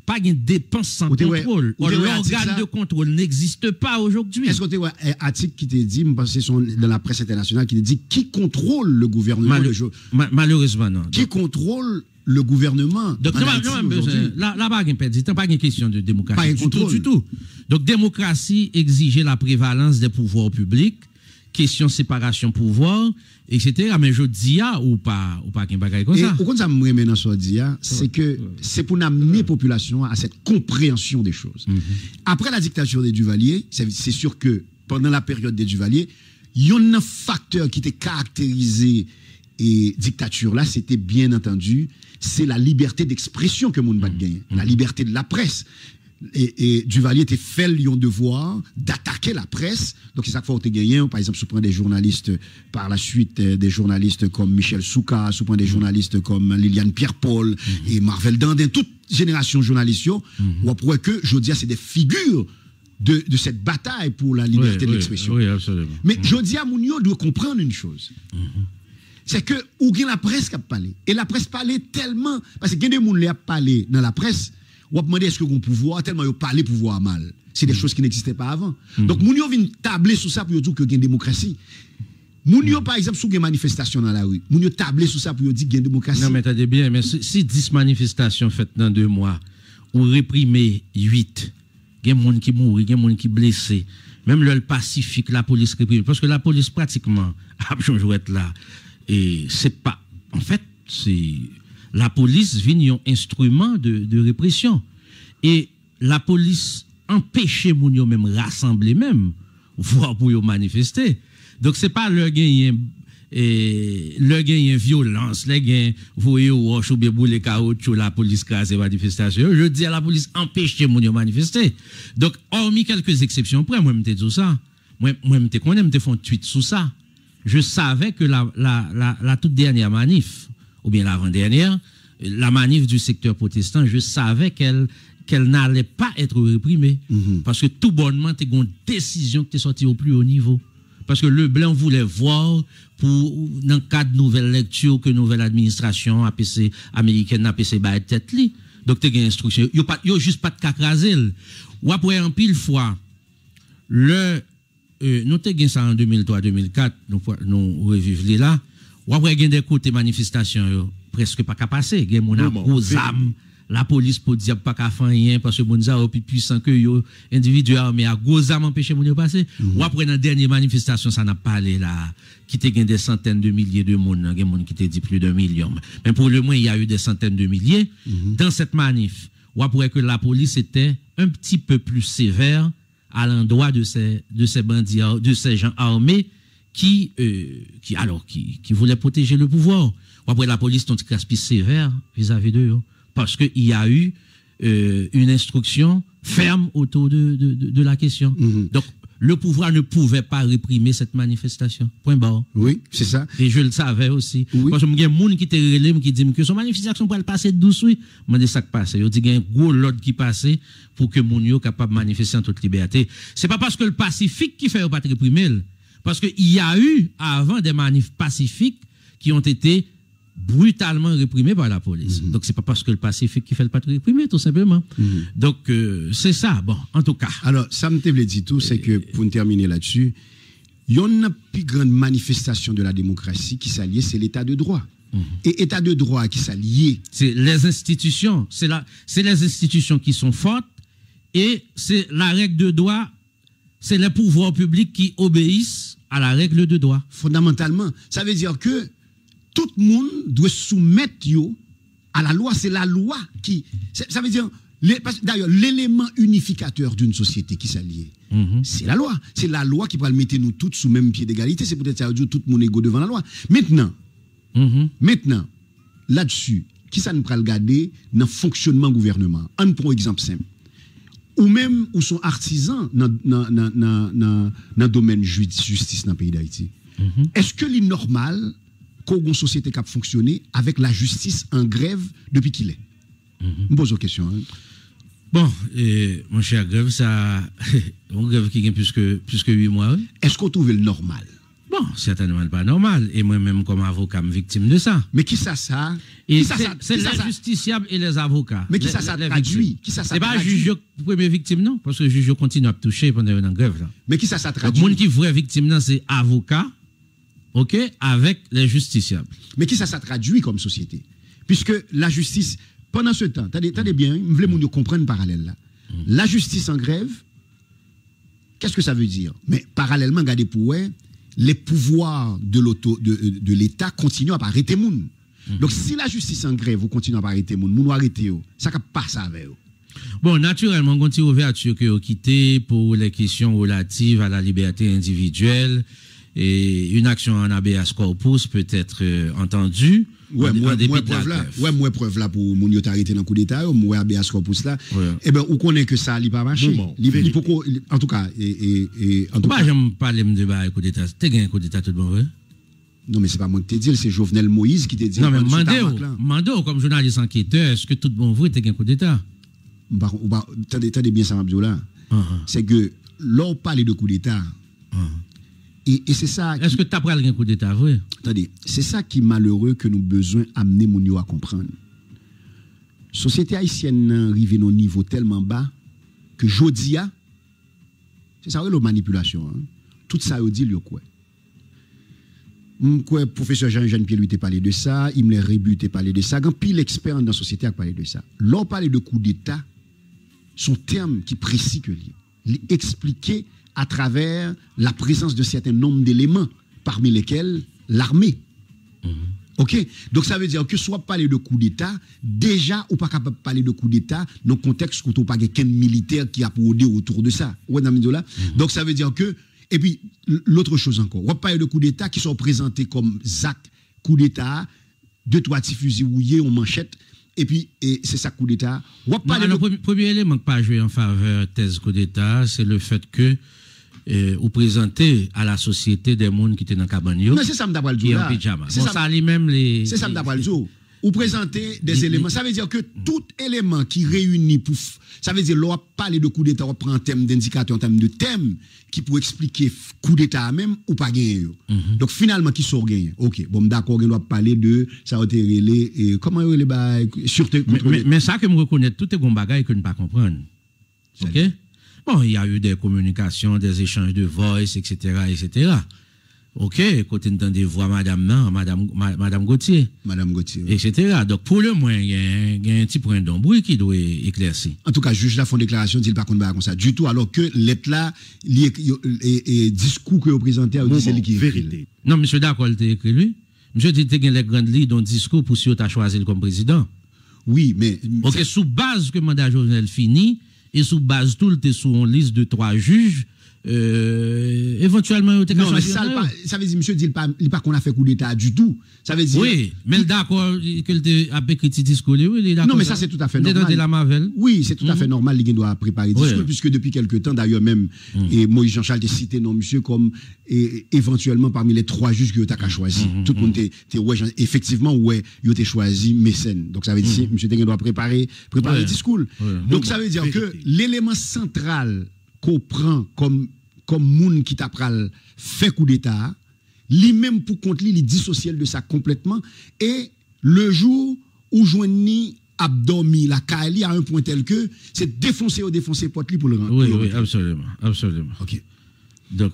Pas une dépense sans contrôle. L'organe de contrôle n'existe pas aujourd'hui. Est-ce que tu as un article qui te dit, c'est dans la presse internationale, qui te dit qui contrôle le gouvernement malheureusement, non. Qui contrôle le gouvernement? Donc, là, pas une question de démocratie. Du tout. Donc, démocratie exigeait la prévalence des pouvoirs publics, question séparation pouvoir, etc. Mais je dis ou pas qu'un bagage comme ça. Pourquoi ça me remet dans ce dia, c'est que c'est pour amener la population à cette compréhension des choses. Après la dictature des Duvalier, c'est sûr que pendant la période des Duvalier, il y a un facteur qui était caractérisé et dictature là, c'était bien entendu, c'est la liberté d'expression que mon bat gagne, la liberté de la presse. Et Duvalier était fait le devoir d'attaquer la presse. Donc c'est ça qu'il faut gagner. Par exemple, si on prend des journalistes par la suite, des journalistes comme Michel Souka, si on prend des journalistes comme Liliane Pierre-Paul et Marvel Dandin, toute génération journaliste, on pourrait que, je dis, c'est des figures de cette bataille pour la liberté de l'expression. Oui, absolument. Mais je dis à Mounio doit comprendre une chose. C'est que ou la presse qui a parlé. Et la presse parlait tellement, parce que des gens qui a parlé dans la presse, on va demander est-ce que vous pouvoir, tellement vous parlez pouvoir mal. C'est des choses qui n'existaient pas avant. Donc, moun yo vient tabler sur ça pour dire qu'il y a une démocratie. Moun yo, par exemple, sous une manifestation dans la rue, moun yo tablé sur ça pour dire qu'il y a une démocratie. Non, mais attendez bien, mais si 10 manifestations faites dans 2 mois, ou réprimer 8, il y a des gens qui mourent, il y a des gens qui blessés, même le Pacifique, la police réprime, parce que la police pratiquement a joué là. Et c'est pas, en fait, c'est, la police vient un instrument de répression. Et la police empêche moun yo même rassembler même, voire pour yo manifester. Donc c'est pas le gain violence, le gain voyer ou bien bouler caoutchouc la police crase manifestation. Je dis à la police empêcher moun yo manifester. Donc hormis quelques exceptions près, moi m'te dit ça. Moi m'te connais m'te font tweet sur ça. Je savais que la toute dernière manif ou bien l'avant-dernière, la manif du secteur protestant, je savais qu'elle n'allait pas être réprimée. Parce que tout bonnement, tu as une décision qui est sortie au plus haut niveau. Parce que le blanc voulait voir, pour, dans le cadre de nouvelle lecture, que nouvelle administration APC américaine APC bat tête li. Donc, tu as une instruction. Il n'y a juste pas de cacraser. Ou après, en pile fois, nous avons ça en 2003-2004, nous revivons là. Ou après, il y a des côtés manifestations, presque pas qu'à passer. Il y a des gros âmes. La police pour dire pas qu'à faire rien parce que moun sa plus puissant que yo individu armé à gros âmes empêcher moun yo passer. Ou après dans dernière manifestation ça n'a pas parlé là qui te gagne des centaines de milliers de monde, il y a monde qui te dit plus d'un million. Mais pour le moins il y a eu des centaines de milliers dans cette manif. Ou après que la police était un petit peu plus sévère à l'endroit de ces bandits, de ces gens armés qui voulaient protéger le pouvoir. Ou après la police ton petit sévère vis-à-vis d'eux. Parce qu'il y a eu une instruction ferme autour de la question. Donc, le pouvoir ne pouvait pas réprimer cette manifestation. Point barre. Oui, c'est ça. Et je le savais aussi. Oui. Parce que il y a des gens qui te relèvent, qui disent que son manifestation pourrait passer douce, oui. Je dis ça qui passe. Il y a un gros lot qui passe pour que les gens capable de manifester en toute liberté. C'est pas parce que le Pacifique qui fait pas réprimer. Parce qu'il y a eu, avant, des manifs pacifiques qui ont été brutalement réprimé par la police. Donc, c'est pas parce que le Pacifique qui fait le pas réprimer, tout simplement. Donc, c'est ça. Bon, en tout cas. Alors, ça me voulait dire tout, c'est que, pour terminer là-dessus, il y a une plus grande manifestation de la démocratie qui s'allie, c'est l'état de droit. Et état de droit qui s'allie. C'est les institutions. C'est les institutions qui sont fortes et c'est la règle de droit, c'est les pouvoirs publics qui obéissent à la règle de droit. Fondamentalement. Ça veut dire que tout le monde doit soumettre à la loi. C'est la loi qui... Ça veut dire... D'ailleurs, l'élément unificateur d'une société qui s'allie, c'est la loi. C'est la loi qui va mettre nous tous sous le même pied d'égalité. C'est peut-être ça veut dire tout le monde égaux devant la loi. Maintenant, là-dessus, qui ça nous peut regarder dans le fonctionnement gouvernement? On prend un exemple simple. Ou même où sont artisans dans le domaine justice dans le pays d'Haïti. Est-ce que c'est normal qu'une société qui a fonctionné avec la justice en grève depuis qu'il est? Je me pose une question. Hein. Bon, mon cher, grève, ça, une grève qui gagne plus que 8 mois. Oui? Est-ce qu'on trouve le normal? Bon, certainement pas normal. Et moi-même, comme avocat, je suis victime de ça. Mais qui ça? Et c'est les justiciables et les avocats. Mais qui ça traduit? C'est pas le juge qui première victime, non? Parce que le juge continue à toucher pendant une grève. Là. Mais qui ça traduit? Le monde qui est vraie victime, c'est avocat, ok, avec les justiciables. Mais qui ça traduit comme société? Puisque la justice, pendant ce temps, t'as bien, je voulais qu'on comprenne parallèle là. La justice en grève, qu'est-ce que ça veut dire? Mais parallèlement, regardez pour les pouvoirs de l'État continuent à arrêter les gens. Donc, si la justice en grève, vous continuez à arrêter les gens, vous arrêtez, ça ne pas ça avec eux. Bon, naturellement, on continue ouverture que vous quittez pour les questions relatives à la liberté individuelle et une action en habeas corpus peut être entendue. Ouais, moi preuve là pour mon yo arrêté dans le coup d'état, moi habeas corpus là. Eh ben, on connaît que ça n'a pas marché. En tout cas, en tout cas. J'aime parler de coup d'état. T'es gagné un coup d'état tout bon, vrai? Non, mais c'est pas moi qui te dis, c'est Jovenel Moïse qui te dit. Non, mais Mando, comme journaliste enquêteur, est-ce que tout bon vrai, t'es gagné un coup d'état? Attendez bien ça, Mabdioula. C'est que, là, on parle de coup d'état. Et c'est ça. Est-ce que tu as pris un coup d'état, vrai? Attendez, c'est ça qui est malheureux que nous avons besoin d'amener Mounio à comprendre. La société haïtienne arrive à un niveau tellement bas que Jodia, c'est ça, la manipulation. Hein? Tout ça, on dit le quoi. Quoi, professeur Jean-Jean Pierre lui t'a parlé de ça, il me l'a rébuté parlé de ça. Quand pile expert dans la société a parlé de ça. L'on parle de coup d'État, son terme qui précis que lui, expliqué à travers la présence de certains nombres d'éléments, parmi lesquels l'armée. Ok, donc ça veut dire que soit parler de coup d'État, déjà ou pas capable de parler de coup d'État dans le contexte où tu pas quelqu'un militaire qui a prodé autour de ça. Donc ça veut dire que, et puis l'autre chose encore, on va parler de coup d'État qui sont présentés comme ZAC, coup d'État, 2-3 petits fusils rouillés, on manchette, et puis c'est ça coup d'État. Le premier élément qui pas joué en faveur thèse coup d'État, c'est le fait que ou présenter à la société des mondes qui étaient dans Cabanio. Non, c'est ça m'dabal djou là. C'est ça lui-même les. C'est ça m'dabal djou. Ou présenter des éléments. Ça veut dire que tout élément qui réunit pour. Ça veut dire l'on parler de coup d'État, on prend un thème d'indicateur, un thème de thème qui pour expliquer coup d'État même ou pas gagner. Donc finalement qui sort gagner. Ok, bon d'accord, on doit parler de ça a été relé et comment les bail sûreté. Mais ça que me reconnaître tout est bon bagage que ne pas comprendre. Ok. Bon, il y a eu des communications, des échanges de voice, etc., etc. Ok, côté des voix Madame Gauthier. Madame Gauthier. Etc. Donc, pour le moins, il y a un petit point d'embrouille qui doit éclaircir. En tout cas, juge la font déclaration, dit pas qu'on va comme ça. Du tout, alors que l'être là, et discours que vous présentez, c'est lui qui vérité. Non, monsieur d'accord, il écrit lui. Monsieur dit qu'il y a les grandes lignes dont discours pour si tu as choisi comme président. Oui, mais. Ok, sous base que le mandat Jovenel fini, et sous base tout, tu es sous une liste de 3 juges. Éventuellement, non, mais ça veut dire, monsieur dit pas qu'on a fait coup d'État du tout. Ça veut dire. Oui, mais d'accord, qu'il a écrit discours, oui, d'accord. Non, mais ça, c'est tout à fait normal. De la Marvel. Oui, c'est tout à fait normal, il doit préparer discours, puisque depuis quelque temps, d'ailleurs, même, et Moïse Jean-Charles a cité, non, monsieur, comme, éventuellement, parmi les 3 juges que tu as choisi. Tout le monde effectivement, ouais, il a choisi Mécène. Donc, ça veut dire, monsieur Tengen doit préparer le discours. Donc, ça veut dire que l'élément central qu'on prend comme moun qui t'a pral fait coup d'État, lui-même pour contre lui, il dissocié de ça complètement. Et le jour où joignit abdormi la Kali à un point tel que c'est défoncer porte pour le rendre. Oui, absolument, absolument. Ok. Donc,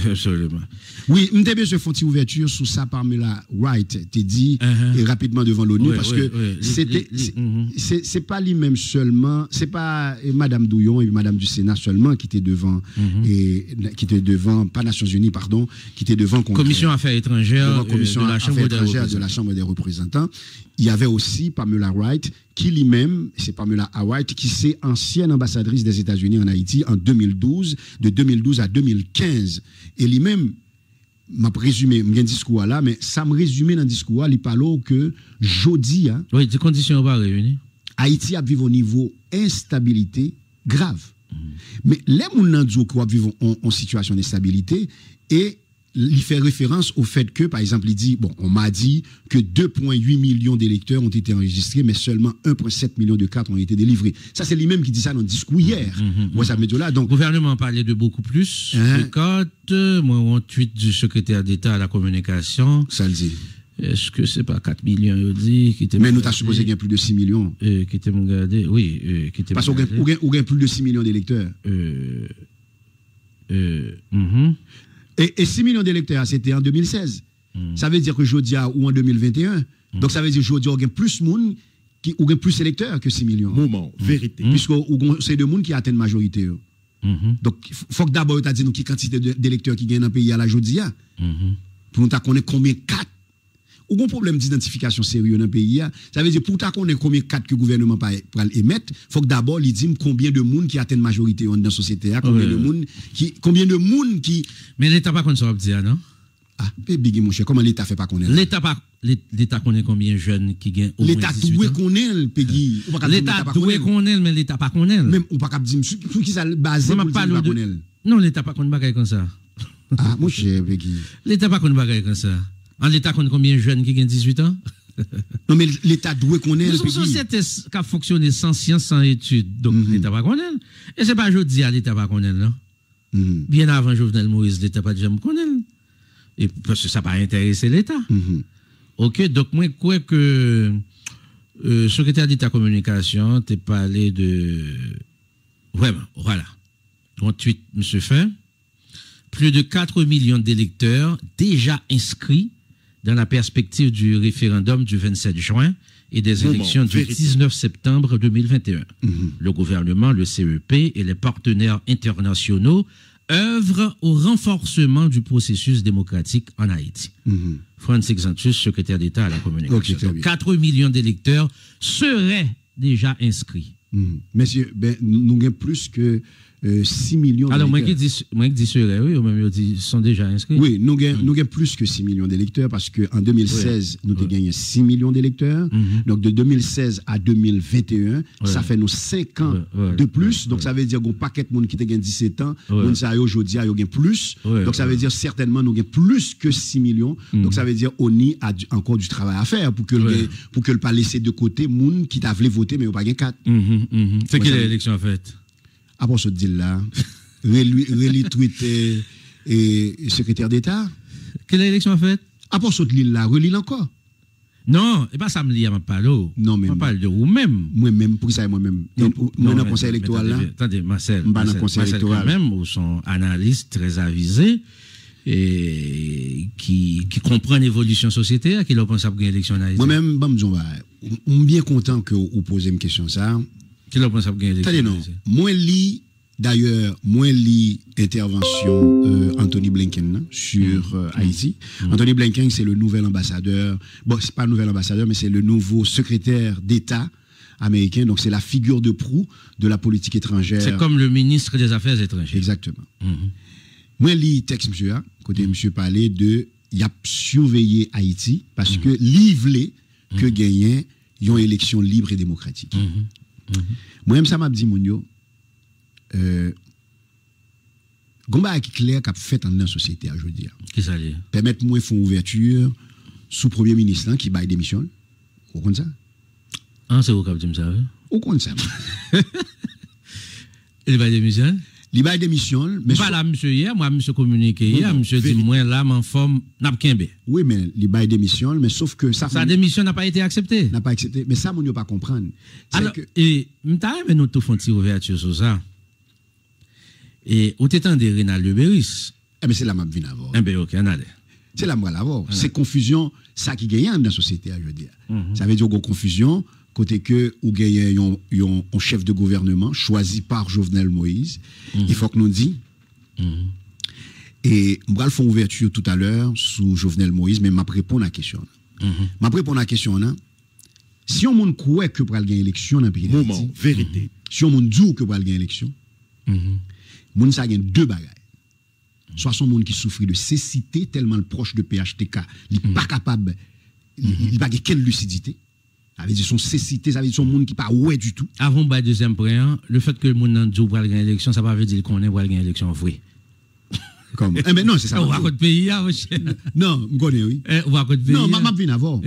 absolument. Oui, m'te bien se font une ouverture sur ça parmi la Wright, t'es dit et rapidement devant l'ONU parce que c'est pas lui-même seulement, c'est pas Madame Douillon et Madame du Sénat seulement qui étaient devant et qui étaient devant pas Nations Unies pardon, qui étaient devant Commission Affaires étrangères Commission Affaires étrangères de la Chambre des représentants. Il y avait aussi Pamela Wright qui lui-même, c'est Pamela Wright qui c'est ancienne ambassadrice des États-Unis en Haïti en 2012, de 2012 à 2015. Et lui-même, m'a résumé, m'en discours là, mais ça me résumé dans le discours, il parle que jodi, oui, des conditions pas réunies. Haïti a vivre au niveau instabilité grave. Mais les gens qui vivent en situation d'instabilité et il fait référence au fait que, par exemple, il dit, bon, on m'a dit que 2,8 millions d'électeurs ont été enregistrés, mais seulement 1,7 million de cartes ont été délivrées. Ça, c'est lui-même qui dit ça dans le discours hier. Moi, ça me dit là. Donc, le gouvernement parlait de beaucoup plus de cartes. Moi, on tweet du secrétaire d'État à la communication. Ça le dit. Est-ce que c'est pas 4 millions, il dit, qui mais nous, t'as supposé qu'il y a plus de 6 millions. Qui était regardé, oui. Qui était parce qu'il y a plus de 6 millions d'électeurs. Et 6 millions d'électeurs, c'était en 2016. Ça veut dire que Jodia ou en 2021. Donc ça veut dire que Jodia a plus de monde qui ont plus d'électeurs que 6 millions. Moment, vérité. Puisque c'est de monde qui atteignent la majorité. Donc il faut que d'abord tu dit nous qui quantité d'électeurs qui gagnent dans le pays à la Jodia. Pour nous connaître combien 4. Ou un problème d'identification sérieux dans le pays. Ça veut dire pour ta connaître combien 4 que le gouvernement peut émettre, il faut que d'abord il dise combien de monde qui atteignent la majorité dans la société, combien de monde qui mais l'État pas connaît ça dire non. Ah, big mon cher, comment l'État fait pas connaître? L'État connaît combien de jeunes qui gagnent au moins 18 ans. L'État doit connaître Peggy. L'État doit connaître mais l'État pas connaître. Même ou pas cap dire pour qui ça basé pour pas connaître. Non, l'État pas connaît bagaille comme ça. Ah, mon cher Peggy. L'État pas connaît bagaille comme ça. En l'État connaît combien de jeunes qui gagnent 18 ans? Non, mais l'État doit connaître. C'est une société qui a fonctionné sans science, sans études. Donc, l'État pas connaître. Et c'est pas aujourd'hui à l'État pas connaître, non? Bien avant Jovenel Moïse, l'État pas déjà me connaître. Et parce que ça n'a pas intéressé l'État. Ok, donc moi, je crois que secrétaire d'État communication, tu parlé de. Vraiment, voilà. 38, monsieur fait. plus de 4 millions d'électeurs déjà inscrits dans la perspective du référendum du 27 juin et des élections du 19 septembre 2021. Le gouvernement, le CEP et les partenaires internationaux œuvrent au renforcement du processus démocratique en Haïti. Franz Exantus, secrétaire d'État à la communication. Okay, 4 millions d'électeurs seraient déjà inscrits. Messieurs, ben, nous avons plus que 6 millions d'électeurs. Alors, moi qui dis serait, oui, ou même ils sont déjà inscrits. Oui, nous avons plus que 6 millions d'électeurs parce qu'en 2016, nous avons gagné 6 millions d'électeurs. Donc, de 2016 à 2021, ça fait nous 5 ans de plus. Donc, ça veut dire qu'on paquet de monde qui a gagné 17 ans, nous ça aujourd'hui, il y a plus. Donc, ça veut dire certainement nous avons plus que 6 millions. Donc, ça veut dire ONI a encore du travail à faire pour que le pas laisser de côté monde qui t'a voulu voter, mais il n'y a pas gagné 4. C'est quelle élection en fait? Après ce deal là, relis Twitter et secrétaire d'État. Quelle élection en fait? Après ce deal là, relis encore. Non, et pas ça me lit à ma parole. Non, mais. Je parle de vous-même. Moi-même, pour ça, moi-même. Moi, dans le conseil électoral là. Attendez, Marcel, même, où sont analystes très avisés et qui comprennent l'évolution société, qui leur pensent à une élection en Haïti. Moi-même, je suis bien content que vous posez une question ça. Qui leur pense à une élection? Attendez, non. Moi, lis intervention Anthony Blinken sur Haïti. Anthony Blinken, c'est le nouvel ambassadeur. Bon, c'est pas le nouvel ambassadeur, mais c'est le nouveau secrétaire d'État américain. Donc, c'est la figure de proue de la politique étrangère. C'est comme le ministre des Affaires étrangères. Exactement. Moi, lis texte, monsieur, côté monsieur parlait de y a surveillé Haïti parce que livrer que gagner une élection libre et démocratique. Moi-même, ça m'a dit, Mounio, Gomba qui clair qu'a fait dans la société, je veux dire. Qui ça dit? Permettre-moi de faire ouverture sous premier ministre qui baille démission. Vous comprenez ça? Ah, c'est vous qui avez dit ça, oui? Vous comprenez ça? Il baille démission? Il baille démission. Mais pas là, monsieur, hier, moi, monsieur communiqué hier, monsieur dit, moi, là, en forme, n'a pas. Oui, mais il baille démission, mais sauf que ça. Sa démission n'a pas été acceptée. N'a pas accepté. Mais ça, on ne pas comprendre. Alors, et, m'ta aimé nous tout font une ouverture sur ça. Et, où t'étais de Rénal Leberis. Eh bien, c'est là, m'a venu avant. Eh bien, ok, on allait. C'est là, moi, là, c'est confusion, ça qui gagne dans la société, je veux dire. Ça veut dire qu'on confusion. Côté que ou gagne un chef de gouvernement choisi par Jovenel Moïse, il faut que nous dit. Et moi, je fais ouverture tout à l'heure sous Jovenel Moïse, mais m'a répondre à la question. M'a répondre à la question là. Si on monde croit que pour gagner élection dans le pays d'Haïti, vérité. Si on monde dit que pour gagner élection, monde ça gagne deux bagages. Soit son monde qui souffre de cécité tellement le proche de PHTK, il n'est pas capable, il n'a pas quelle lucidité. Ça veut dire son cécité, ça veut dire son monde qui pas ouais du tout. Avant le deuxième point, le fait que le monde n'a dit pour gagner l'élection, ça ne veut pas dire qu'on est pour gagner l'élection vrai. Comme eh ben non, c'est ça. On va côté pays non, je connais oui. On va côté pays. Non, m'a vinn avant.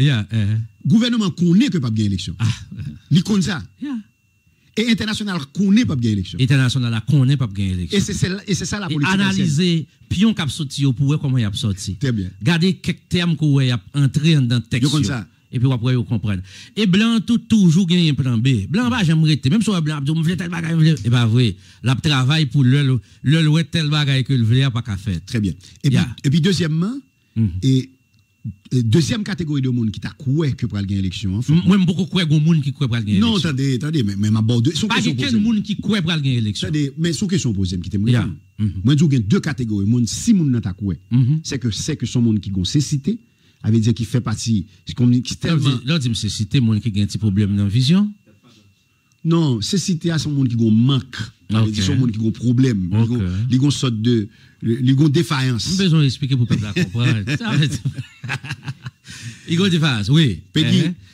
Gouvernement connaît que pas bien élection. Il connaît ça. Et international connaît pas bien élection. International connaît pas bien élection. Et c'est ça la politique. Analyser pion cap sorti pour comment il a sorti. Très bien. Garder quelques termes qu'on a entré dans texte. Comme ça. Et puis après vous comprendre. Et blanc toujours gagne un plan B. Blanc pas jamais rester même si blanc me veut tel bagage et pas vrai. La travail pour le tel bagage que le veut pas qu'à faire. Très bien. Et puis deuxièmement et deuxième catégorie de monde qui t'a coué que pour gagner l'élection. Moi beaucoup coué gon monde qui coué pour gagner l'élection. Non, attendez, mais ma bord son question posée. Pas quel monde qui coué pour gagner l'élection. Attendez, mais son question posée qui t'aime. Moi je gagne deux catégories, monde si monde n'a t'a coué. C'est que son monde qui gon cécité. Avait dire qu'il fait partie qui tellement là dit c'est cité monde qui a un petit problème dans vision. Non, c'est cité à son monde qui gon manque. C'est son monde qui gon problème, ils gon sorte de ils gon défaillance. Besoin d'expliquer pour peuple comprendre. Ils gon défaillance, oui.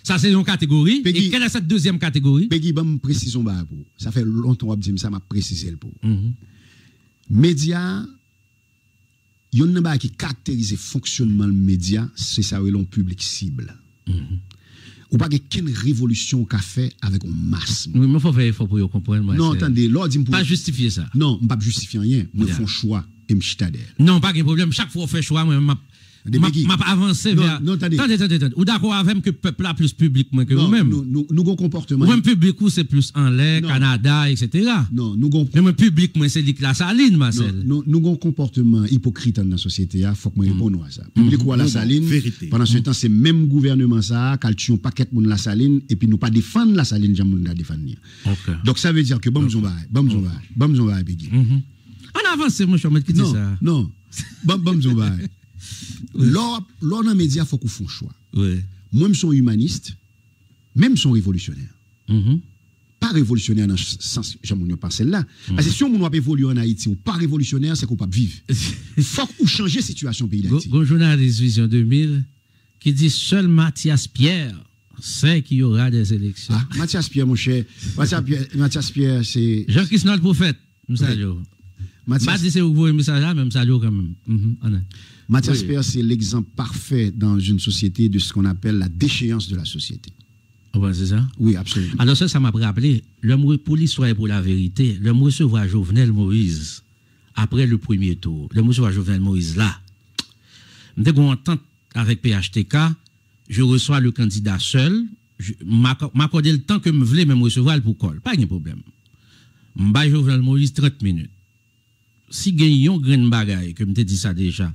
Ça c'est une catégorie et quelle est cette deuxième catégorie? Peggy ba me précision ba pour. Ça fait longtemps on dit ça m'a précisé pour. Média il y a qui caractérise le fonctionnement des médias, c'est ça le public cible. Ou pas qu'une révolution qu'a fait avec une masse. Oui, mais il faut faire effort pour comprendre. Non, attendez, l'ordre pas justifier ça. Non, je ne pas justifier rien. Je fais un choix et je suis. Non, pas de problème. Chaque fois qu'on fait choix, moi, M'a avancé vers. Non, attendez. Attendez. Ou d'accord avec que le peuple a plus public moins que vous-même. Nous avons comportement. Ou même public, c'est plus en l'air, Canada, etc. Non, nous avons. Mais public, moi, c'est la saline, Marcel. Nous avons comportement hypocrite dans la société. Il faut que je réponde à ça. Public ou à la saline. Pendant ce temps, c'est même gouvernement ça, qui a tué un paquet de la saline, et puis nous pas défendre la saline, j'aime nous défendre. Donc ça veut dire que bon, on va Peggy. On avance, moi, je vais mettre ça. Non. Lors d'un média, il faut qu'on fasse un choix. Moi, je suis humaniste, même je suis révolutionnaire. Pas révolutionnaire dans le sens, j'aime pas celle-là. Parce que si on doit évoluer en Haïti, ou pas révolutionnaire, c'est qu'on ne peut pas vivre. Il faut qu'on change la situation au pays d'Haïti. Un journaliste Vision 2000 qui dit seul Mathias Pierre sait qu'il y aura des élections. Ah, Mathias Pierre, mon cher. Mathias Pierre, c'est. Jean-Christ notre prophète. Mathias c'est vous voyez message là, même salut quand même. Mathias Pierre, c'est l'exemple parfait dans une société de ce qu'on appelle la déchéance de la société. Ouais, c'est ça? Oui, absolument. Alors ça m'a rappelé, pour l'histoire et pour la vérité, le mot recevoir Jovenel Moïse après le premier tour. Le mot recevoir Jovenel Moïse là. Dès qu'on entend avec PHTK, je reçois le candidat seul, m'accorder le temps que je voulais même recevoir pour col. Pas de problème. M'baille Jovenel Moïse 30 minutes. Si gagnons grain bagaille, que m'te dit ça déjà,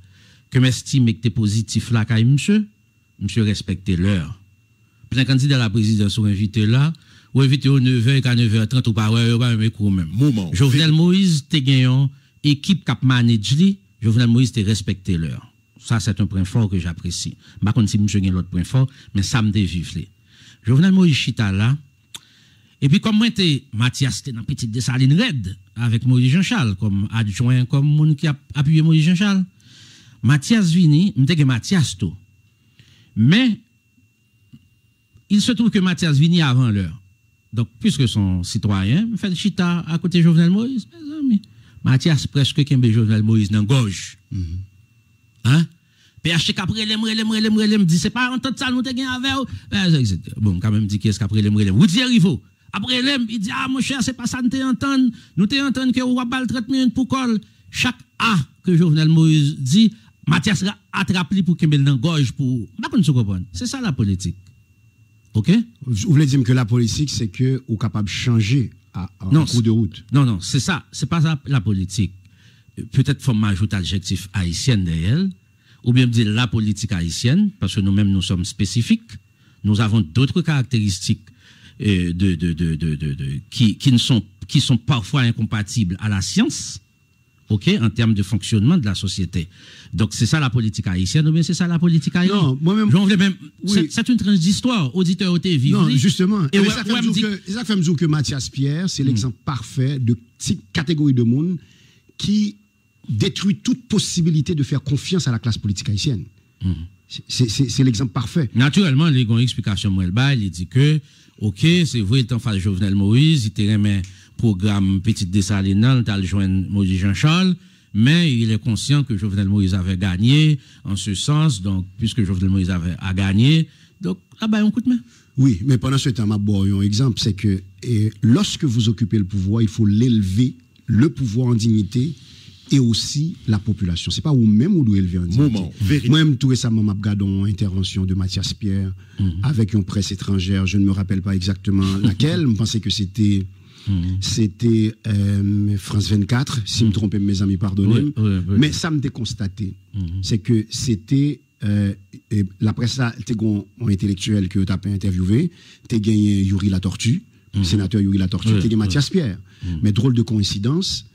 que m'estime que t'es positif là, monsieur respecte l'heure. Plein candidat à la présidence ou invité là, ou invité au 9h à 9h30 ou pas, ouais, pas même moment. Jovenel Moïse, t'es gagnant, équipe cap manage li, Jovenel Moïse, t'es respecté l'heure. Ça, c'est un point fort que j'apprécie. Par contre, si monsieur gagne l'autre point fort, mais ça me dévifle. Jovenel Moïse chita là, et puis comme moi, Mathias, t'es dans petite Dessalines Red, avec Maurice Jean-Charles, comme adjoint, comme moun qui a appuyé Maurice Jean-Charles. Mathias vini, m'te que Mathias tout. Mais, il se trouve que Mathias vini avant l'heure. Donc, puisque son citoyen, fait le chita à côté de Jovenel Moïse, mes amis. Mathias presque kembe Jovenel Moïse dans gauche. Hein? PHTK après me dit, c'est pas en tant que ça, nous te gagne avec. Bon, quand même dit qu'est-ce qu'après les vous dites, Rivo. Après il dit, ah, mon cher, c'est pas ça, nous t'entendons. Nous t'entendons que on va pas 30 minutes pour col. Chaque A que Jovenel Moïse dit, Mathias attrape pour qu'il dans gorge pour. C'est ça la politique. OK? Vous voulez dire que la politique, c'est que vous êtes capable de changer en cours de route? Non, c'est ça. C'est pas ça la politique. Peut-être faut m'ajouter l'adjectif haïtienne derrière, ou bien dire la politique haïtienne, parce que nous-mêmes, nous sommes spécifiques. Nous avons d'autres caractéristiques qui sont parfois incompatibles à la science, OK, en termes de fonctionnement de la société. Donc, c'est ça la politique haïtienne, ou bien c'est ça la politique haïtienne? Non, moi-même. Oui. C'est une tranche d'histoire. Auditeur au TV. Non, justement. Et ça fait me dire que Mathias Pierre, c'est l'exemple parfait de cette catégorie de monde qui détruit toute possibilité de faire confiance à la classe politique haïtienne. C'est l'exemple parfait. Naturellement, les ont explication il dit que, OK, c'est vrai, il t'en face Jovenel Moïse, il te remet programme Petite Dessalines, il t'a rejoint Maurice Jean-Charles, mais il est conscient que Jovenel Moïse avait gagné en ce sens, donc, puisque Jovenel Moïse a gagné, donc, là-bas, on coup de main. Oui, mais pendant ce temps, un exemple, c'est que lorsque vous occupez le pouvoir, il faut l'élever, le pouvoir en dignité, et aussi la population. C'est pas vous-même où doit élever en dignité. Moi-même, tout récemment, j'ai regardé une intervention de Mathias Pierre avec une presse étrangère. Je ne me rappelle pas exactement laquelle. Je pensais que c'était France 24. Si je me trompe, mes amis, pardonnez. Mais ça me constaté. C'est que c'était la presse, t'es un intellectuel que tu as interviewé. Tu as gagné Yuri La Tortue, sénateur Yuri La Tortue. Tu as gagné Mathias Pierre. Mais drôle de coïncidence.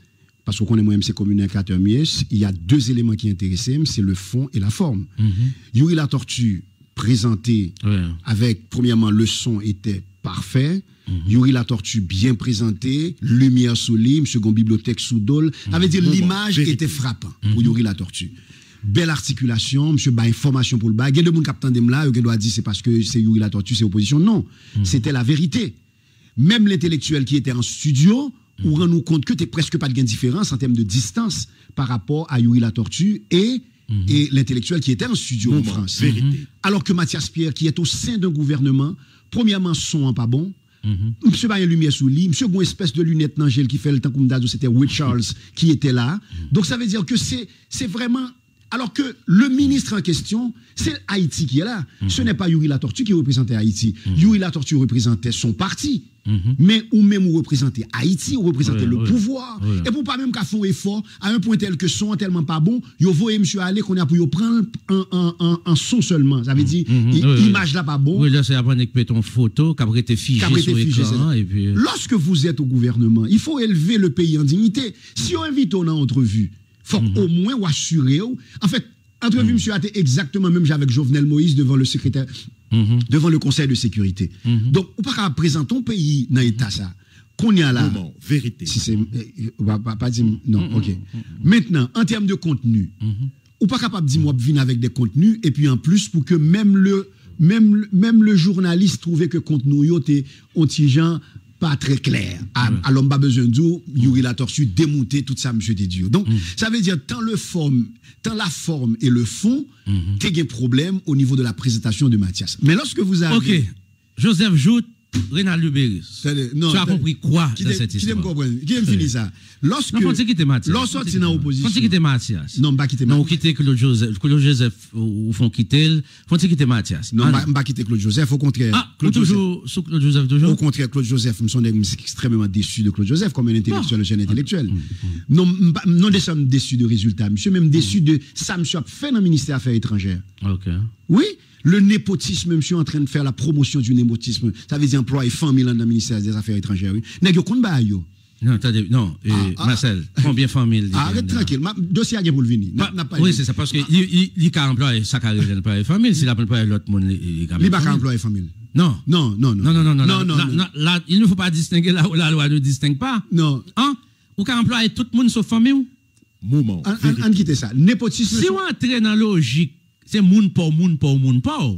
Parce qu'on est moi-même, c'est communicateur Mies, il y a deux éléments qui intéressent, c'est le fond et la forme. Yuri La Tortue, présenté avec, premièrement, le son était parfait. Yuri La Tortue, bien présenté, lumière sous lit, second bibliothèque sous dol. Ça veut dire l'image était frappante pour Yuri La Tortue. Belle articulation, monsieur, information pour le bas. Il y a des gens qui attendent là, qui doit dire c'est parce que c'est Yuri La Tortue, c'est opposition. Non, c'était la vérité. Même l'intellectuel qui était en studio, ou rend-nous compte que tu n'es presque pas de gain de différence en termes de distance par rapport à Yuri La Tortue et l'intellectuel qui était en studio en France. Alors que Mathias Pierre, qui est au sein d'un gouvernement, premièrement, son en pas bon, monsieur a une lumière sous lit, monsieur a une espèce de lunette d'Angèle qui fait le temps comme d'ado, c'était Will Charles qui était là. Donc ça veut dire que c'est vraiment Alors que le ministre en question, c'est Haïti qui est là. Ce n'est pas Yuri Latortue qui représentait Haïti. Yuri Latortue représentait son parti. Mais ou même vous représentez Haïti, vous représentez le pouvoir. Et pour pas même qu'à faire un effort, à un point tel que son tellement pas bon, vous voyez monsieur aller qu'on a pour prendre un son seulement. Ça veut dire, l'image là pas bon. Oui, là c'est après que ton photo, qui a été figé sur l'écran. Lorsque vous êtes au gouvernement, il faut élever le pays en dignité. Si on invite on a entrevue, faut au moins ou assurer. En fait, entrevue, monsieur, a été exactement même avec Jovenel Moïse devant le secrétaire, devant le Conseil de sécurité. Donc, on ne peut pas présenter ton pays dans l'état ça. Qu'on y a là. Moment, vérité. Si c'est, on va pas dire, non, ok. Maintenant, en termes de contenu, on pas capable de dire, moi, venir avec des contenus, et puis en plus, pour que même le journaliste trouvait que contenu, était anti-gens, pas très clair. Alors, on pas besoin de dire, Yuri Latortue démonter tout ça, monsieur Dieu. Donc, ça veut dire, tant la forme et le fond, t'as des problèmes au niveau de la présentation de Mathias. Mais lorsque vous avez. Ok. Joseph Jout, Renald Lubéris. Tu as compris quoi dans cette histoire? Qui aime finir ça? Lorsque. Non, faut quitter Mathias. Lorsque tu es en opposition. Faut quitter Mathias. Non, pas quitter Mathias. Non, quitter Claude Joseph, ou font quitter. Faut quitter Mathias. Non, pas quitter Claude Joseph, au contraire. Ah, toujours sous Claude Joseph, toujours? Au contraire, Claude Joseph, nous sommes extrêmement déçus de Claude Joseph comme un intellectuel, un jeune intellectuel. Non, nous sommes déçus de résultats. Monsieur, même déçus de ça, monsieur a fait dans le ministère des Affaires étrangères. Ok. Oui. Le népotisme, monsieur, en train de faire la promotion du népotisme. Ça veut dire employer 100 000 ans dans le ministère des Affaires étrangères. Oui. N'est-ce que yo? Non, attendez, non, Marcel, combien de familles? Arrête tranquille, dossier a pour le venir. Oui, c'est ça, parce que il a employé sa carrière d'employé famille, s'il a employé l'autre monde, il n'a pas employé famille. Non. Non. Là, il ne faut pas distinguer là où la loi ne distingue pas. Non. Hein? Ou qu'a employé tout le monde sauf famille? Moment. On quitte ça. Népotisme. Si on entre dans la logique, c'est moun pour.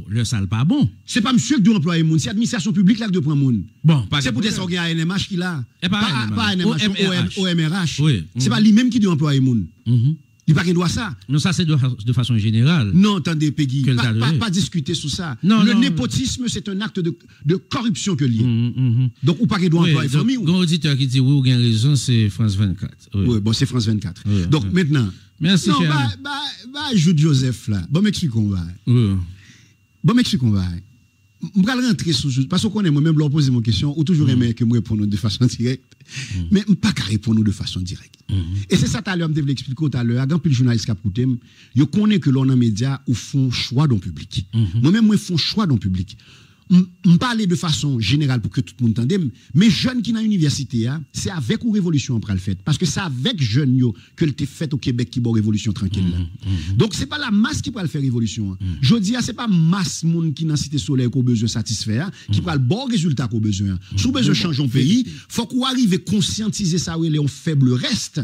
Le sale pas bon. C'est pas monsieur qui doit employer moun, c'est l'administration publique là qui doit prendre moun. Bon, c'est pour ça qu'il y a un NMH qui là. Pas NMH, OMRH. Oui. C'est pas lui-même qui doit employer moun. Il pas qu'il doit ça. Non, ça c'est de façon générale. Non, attendez, Peggy, pas discuter sur ça. Le népotisme, c'est un acte de corruption que lié. Donc, ou pas qu'il doit employer famille. Un auditeur qui dit oui, ou bien raison, c'est France 24. Oui, bon, c'est France 24. Donc, maintenant. Merci, non, cher. Joue Joseph là. Bon, m'expliquons va. Bon, m'expliquons va. Je vais rentrer sur parce qu'on connaît moi-même leur poser mon question, ou toujours aimer que moi répondre de façon directe, mais pas qu'à répondre de façon directe. Et c'est ça tout à l'heure, je vais l'expliquer tout à l'heure, à grand plus de journalistes qui écoutent, je connais que l'on a médias où font choix dans le public. Moi-même, moi, font choix dans le public. Je parle de façon générale pour que tout le monde entende, mais jeunes qui dans l'université, c'est avec ou révolution on le fait. Parce que c'est avec jeunes que le fait au Québec qui va révolution tranquille. Donc, ce n'est pas la masse qui va le faire révolution. Je dis, ce n'est pas masse monde qui dans Cité Soleil qui a besoin de satisfaire, qui va le bon résultat qu'on a besoin. Si vous avez besoin de changer le pays, il faut qu'on arrive à conscientiser ça où il est en faible reste,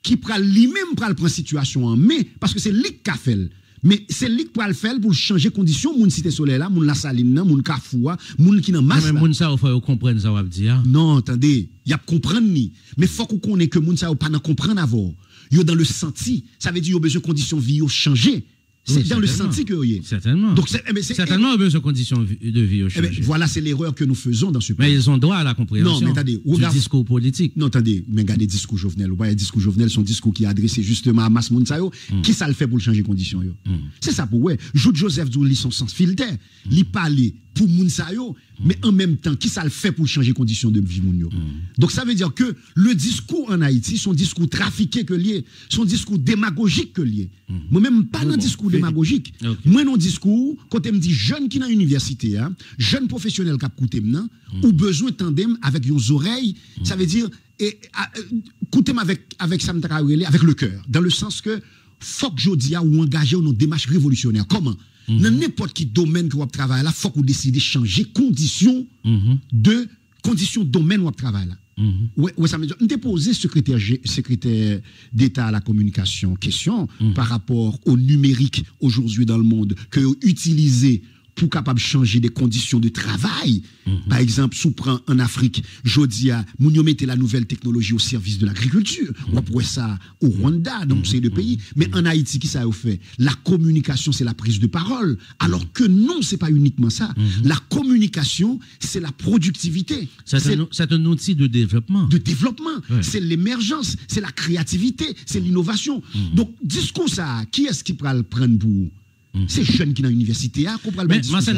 qui prend lui-même prendre situation en main, parce que c'est lui qui a fait. Mais c'est lui qui peut le faire pour changer les conditions. Moun Cité Soleil là, moun La Saline, moun Kafoua, moun qui nan masse. Mais moun ça, il faut comprendre ça, on va dire. Non, attendez, il y a comprendre ni. Mais faut qu'on connaisse que moun ça, il pas comprendre avant. Yo dans le senti, ça veut dire yo besoin de conditions de vie changer. C'est dans le senti que vous y êtes. Certainement. Donc, certainement, besoin de conditions de vie au changement. Voilà, c'est l'erreur que nous faisons dans ce pays. Mais ils ont droit à la compréhension. Non, mais attendez, du discours politique. Non, attendez, mais regardez le discours Jovenel. Le discours Jovenel, son discours qui est adressé justement à Mass Mounsayo. Qui ça le fait pour changer les conditions? C'est ça pour ouais. Jout Joseph Douli son sens filtre. Il parle pour Mounsayo, mais en même temps, qui ça le fait pour changer les conditions de vie Mounio? Donc ça veut dire que le discours en Haïti, son discours trafiqué que lié, son discours démagogique que lié. Moi-même, pas dans discours démagogique. Moi, dans discours, quand on me dit jeune qui dans l'université, jeune professionnel qui a coûté maintenant, ou besoin de tandem avec nos oreilles, ça veut dire, coûter avec Sam Traoré, avec le cœur, dans le sens que, faut que je dise ou engager une démarche révolutionnaire. Comment? Dans n'importe quel domaine que vous travaillez là, faut que vous décidez de changer conditions de domaine où vous travaillez là. Ouais, ça me dit, on t'a posé secrétaire d'État à la communication question par rapport au numérique aujourd'hui dans le monde que vous utilisez pour capable changer des conditions de travail. Par exemple, sous prend en Afrique, Jodia, moun yo mette la nouvelle technologie au service de l'agriculture. On pourrait ça au Rwanda, dans ces deux pays. Mais en Haïti, qui ça a fait? La communication, c'est la prise de parole. Alors que non, c'est pas uniquement ça. La communication, c'est la productivité. C'est un outil de développement. Ouais. C'est l'émergence, c'est la créativité, c'est l'innovation. Donc, discours ça, qui est-ce qui pourra le prendre pour ces jeunes qui dans l'université a comprendre mais moi c'est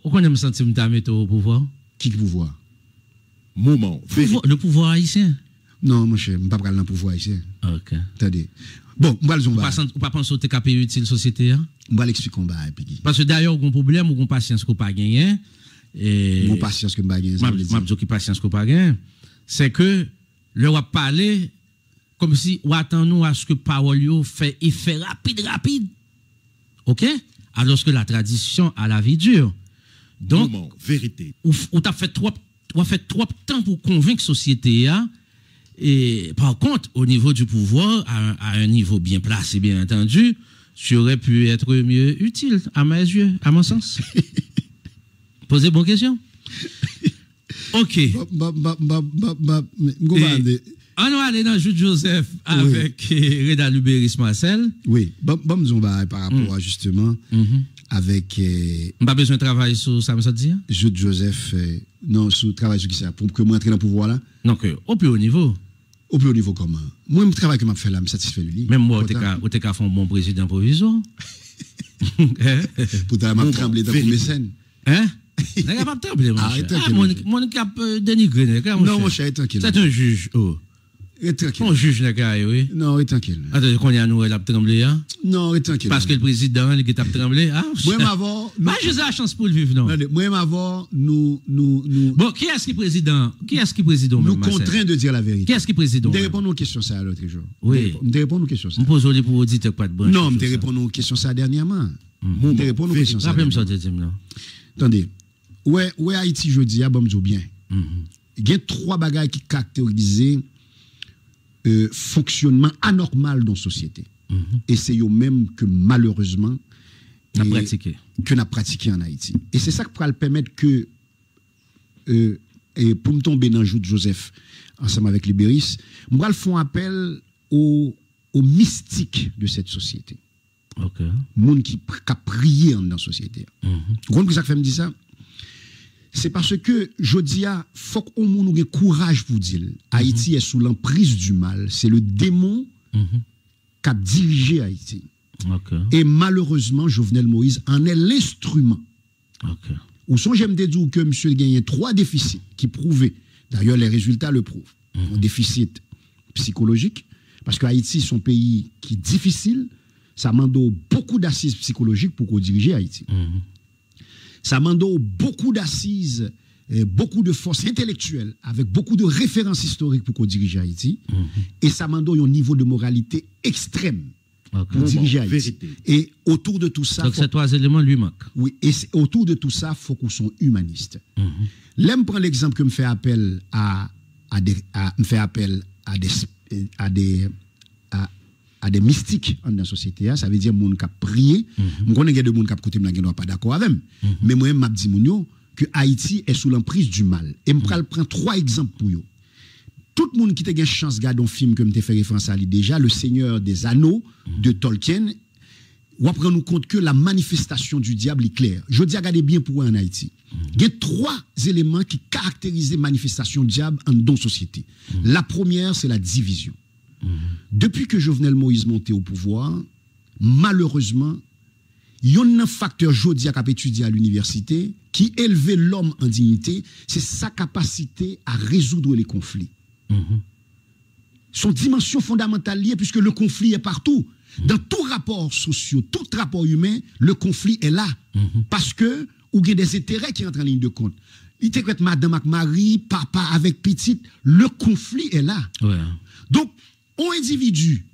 on connaît me sentir me mettre au pouvoir qui pouvoir le pouvoir haïtien non mon cher pas parler dans pouvoir haïtien OK attendez bon on va pas penser au TKP utile société on va l'expliquer combat parce que d'ailleurs on problème ou on patience qu'on pas gagner et mon patience que pas gagner m'a dit que patience qu'on pas gagner c'est que le va parler comme si ou attend-nous à ce que parole yo fait effet rapide. OK? Alors que la tradition a la vie dure. Donc vérité. Ou t'as fait trop temps pour convaincre la société et par contre au niveau du pouvoir à un niveau bien placé bien entendu, tu aurais pu être mieux utile à mes yeux, à mon sens. Posez bonne question. OK. On va aller dans Jude Joseph avec Reda Lubéris Marcel. Oui, bon, on va par rapport à justement avec. Pas besoin de travailler sur ça, me ça dire? Jude Joseph, non, sur travail sur qui ça? Pour que moi entre dans le pouvoir là? Non, au plus haut niveau. Au plus haut niveau comment? Moi, le travail que je fais là, me satisfait lui. Même moi, au TK fait un bon président provisoire. Pourtant, je tremblé dans mes scènes. Hein? Je ne pas trembler, mon cap dénigré. Non, mon cher, tranquille. C'est un juge. On juge le gars, oui. Non, tranquille. Attends, qu'on y a nous, elle a tremblé, hein? Non, tranquille. Parce que le président, il a tremblé, hein? Moi, m'avant. Moi, j'ai la chance pour le vivre, non? Moi, m'avant, nous. Bon, qui est-ce qui est président? Nous contraint de dire la vérité. Qui est-ce qui est président? Je réponds aux questions ça l'autre jour. Oui. Je réponds aux questions ça. Je pose aux pour auditeur pas de bon. Non, je réponds aux questions ça dernièrement. Je réponds aux questions ça. Rappelez-moi ça, là. Attendez. Ouais, Haïti, je dis, bon, bien. Il y a trois bagages qui caractérisent fonctionnement anormal dans la société. Et c'est eux même que malheureusement n'a pratiqué en Haïti. Et c'est ça qui pourra le permettre que et pour me tomber dans le jeu de Joseph ensemble avec les Béris, moi le font appel au mystique de cette société. OK. Monde qui a prié dans la société. Vous comprenez ça que fait me dire ça? C'est parce que je dis faut qu'on ait le courage pour dire Haïti est sous l'emprise du mal, c'est le démon qui a dirigé Haïti. Okay. Et malheureusement Jovenel Moïse en est l'instrument. Okay. Ou sont j'aime dire que monsieur a gagné 3 déficits qui prouvaient. D'ailleurs les résultats le prouvent. Un déficit psychologique parce que Haïti c'est un pays qui est difficile, ça demande beaucoup d'assises psychologiques pour qu'on dirige Haïti. Ça demande beaucoup d'assises, beaucoup de force intellectuelle, avec beaucoup de références historiques pour qu'on dirige Haïti. Et ça demande un niveau de moralité extrême pour diriger Haïti. Et autour de tout ça... Donc ces 3 éléments lui manquent. Oui, et autour de tout ça, il faut qu'on soit humaniste. Là, je prends l'exemple que me fait appel à des mystiques dans la société, ça veut dire moun qui a prié. Je connais des gens qui côté qui ne sont pas d'accord avec. Mais moi, je dis que Haïti est sous l'emprise du mal. Et je prends 3 exemples pour eux. Tout le monde qui a eu chance de regarder un film que je fait référence à lui déjà, Le Seigneur des Anneaux de Tolkien, on prend nous compte que la manifestation du diable est claire. Je dis regardez bien pour en Haïti. Il y a 3 éléments qui caractérisent la manifestation du diable en dans société. La première, c'est la division. Depuis que Jovenel Moïse monté au pouvoir, malheureusement, il y a un facteur jodi à étudié à l'université qui élevait l'homme en dignité, c'est sa capacité à résoudre les conflits. Son dimension fondamentale liée, puisque le conflit est partout. Dans tout rapport social, tout rapport humain, le conflit est là. Parce que, il y a des intérêts qui entrent en ligne de compte. Il était que madame avec Marie, papa avec petite, le conflit est là. Ouais. Donc, un individu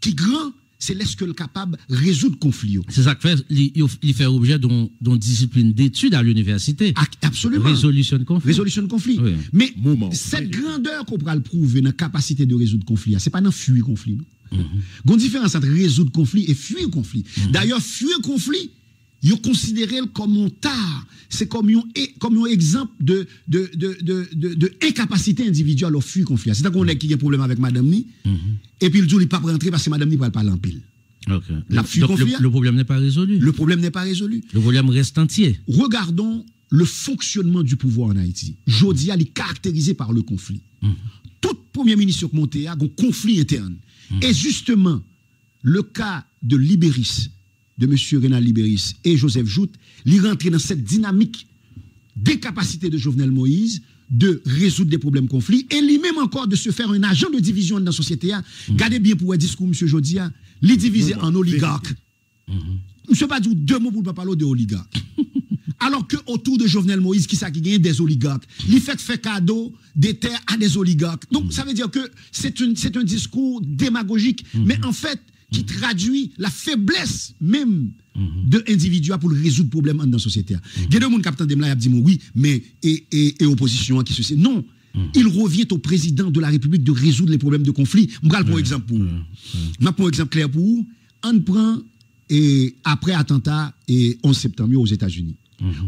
qui grand, c'est l'est-ce que le capable de résoudre le conflit. C'est ça que fait, il fait objet d'une discipline d'études à l'université. Absolument. Résolution de conflit. Résolution de conflit. Oui. Mais cette grandeur qu'on pourra le prouver dans la capacité de résoudre le conflit, ce n'est pas dans fuir le conflit. Il y a une différence entre résoudre le conflit et fuir le conflit. D'ailleurs, fuir le conflit, Ils considèrent comme un tard. C'est comme un exemple de incapacité individuelle au fuir conflit. C'est-à-dire qu'on a qui a un problème avec madame ni, et puis il dit qu'il ne peut pas rentrer parce que madame ni ne parle pas en pile. Okay. Donc, le problème n'est pas résolu. Le problème n'est pas résolu. Le problème reste entier. Regardons le fonctionnement du pouvoir en Haïti. Jodi est caractérisé par le conflit. Tout premier ministre qui monte a un conflit interne. Et justement, le cas de Libéris, de M. Rénal Libéris et Joseph Jout, il rentre dans cette dynamique d'incapacité de Jovenel Moïse de résoudre des problèmes conflits et lui-même encore de se faire un agent de division dans la société. Gardez bien pour le discours, M. Jodia, les diviser en oligarques. Je ne pas dire deux mots pour ne pas parler de oligarques. Alors que autour de Jovenel Moïse, qui gagne des oligarques, il fait cadeau des terres à des oligarques. Donc ça veut dire que c'est un discours démagogique, mais en fait, qui traduit la faiblesse même de l'individu pour résoudre le problème dans la société. Il y a des gens qui ont dit oui, mais et opposition qui se sait. Non, il revient au président de la République de résoudre les problèmes de conflit. Je vais pour exemple pour exemple clair pour vous, on prend et après attentat et 11 septembre aux États-Unis.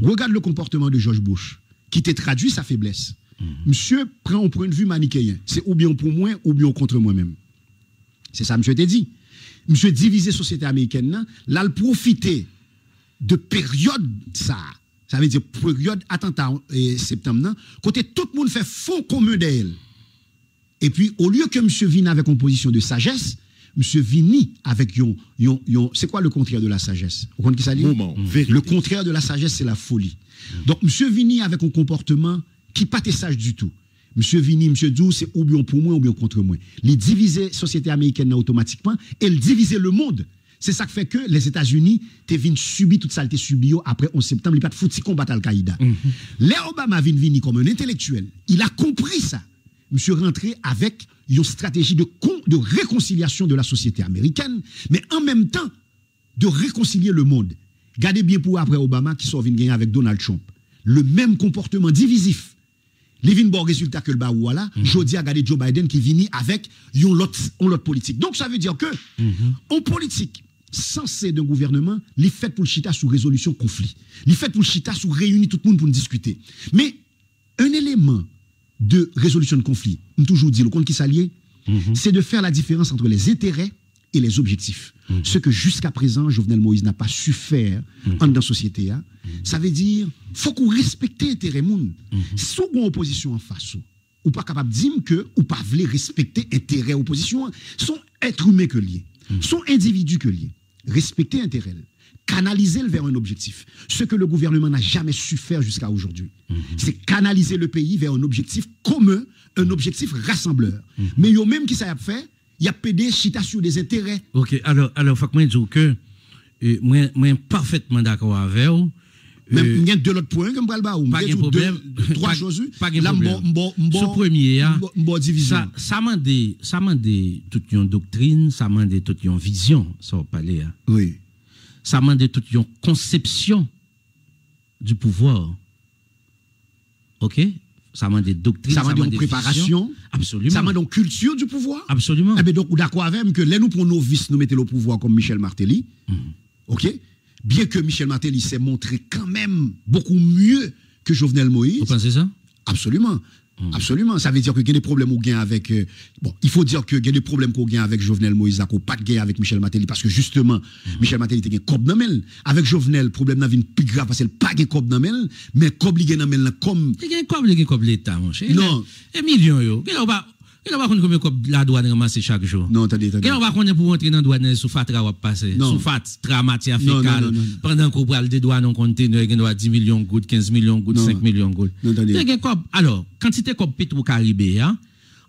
Regarde le comportement de George Bush qui te traduit sa faiblesse. Monsieur prend un point de vue manichéen, c'est ou bien pour moi ou bien contre moi-même. C'est ça monsieur t'a dit. Monsieur divisé société américaine, là, il profiter de période, ça veut dire période attentat et septembre, côté tout le monde fait fond commun d'elle. Et puis, au lieu que monsieur vienne avec une position de sagesse, monsieur vini avec c'est quoi le contraire de la sagesse? Vous comprenez qui ça dit? Le contraire de la sagesse, c'est la folie. Donc, monsieur vini avec un comportement qui n'est pas sage du tout. Monsieur Vini, monsieur Dou, c'est ou bien pour moi ou bien contre moi. Il diviser la société américaine automatiquement et il diviser le monde. C'est ça qui fait que les États-Unis te viennent subir toute ça, te subi après 11 septembre, il pas de foutu combattre Al-Qaïda. Les Obama vini comme un intellectuel. Il a compris ça. Monsieur rentré avec une stratégie de réconciliation de la société américaine, mais en même temps de réconcilier le monde. Gardez bien pour après Obama qui sort gagner avec Donald Trump. Le même comportement divisif. Les vins bon résultat que le bas voilà, jodi a gardé Joe Biden qui vini avec une autre politique. Donc ça veut dire que en politique censé d'un gouvernement, les fait pour le chita sous résolution conflit. Les fait pour le chita sous réunir tout le monde pour discuter. Mais un élément de résolution de conflit, on toujours dit le compte qui s'allie, c'est de faire la différence entre les intérêts et les objectifs. Ce que jusqu'à présent, Jovenel Moïse n'a pas su faire dans la société. Ça veut dire, faut qu'on respecte l'intérêt moun. Si on a une opposition en face, ou pas capable de dire que, ou pas voulez respecter l'intérêt opposition, sont êtres humains que liés, sont individus que liés. Respecter l'intérêt, canaliser vers un objectif. Ce que le gouvernement n'a jamais su faire jusqu'à aujourd'hui. C'est canaliser le pays vers un objectif commun, un objectif rassembleur. Mais yo même qui ça a fait, il y a pédé chita sur des intérêts. OK, alors faut que moi dire que moi parfaitement d'accord avec vous. Même il y a deux autres points comme bral ba ou pas de problème, trois choses. Pas de problème. Ce premier ça mande toute une doctrine, ça mande toute une vision, ça on parler. Oui. Ça mande toute une conception du pouvoir. OK? Ça m'a des doctrines, ça m'a des préparation, absolument. Ça m'a donc culture du pouvoir. Absolument. Eh bien donc d'accord avec même que là nous pour nos vices nous mettons le pouvoir comme Michel Martelly. OK? Bien que Michel Martelly s'est montré quand même beaucoup mieux que Jovenel Moïse. Vous pensez ça? Absolument. Absolument. Ça veut dire qu'il y a des problèmes au gain avec. Bon, il faut dire qu'il y a des problèmes qu'on gain avec Jovenel Moïse, qu'on pas de gain avec Michel Martelly, parce que justement, Michel Martelly était un cob namel. Avec Jovenel, le problème n'a vu plus grave parce qu'il pas de cob namel, mais cob li gen namel comme. Il y a un cob l'État, mon cher. Non. Un million, yo. Il va connaître combien de la douane ramasse chaque jour. Non, attendez. Il va connaître pour entrer dans la douane sous fatra ou passer. Sous fatra matière fécale. Pendant qu'on parle des douanes en conteneur, il y a 10 millions de gouttes, 15 millions de gouttes, 5 millions de gouttes. Alors, quantité de Petro-Caribé,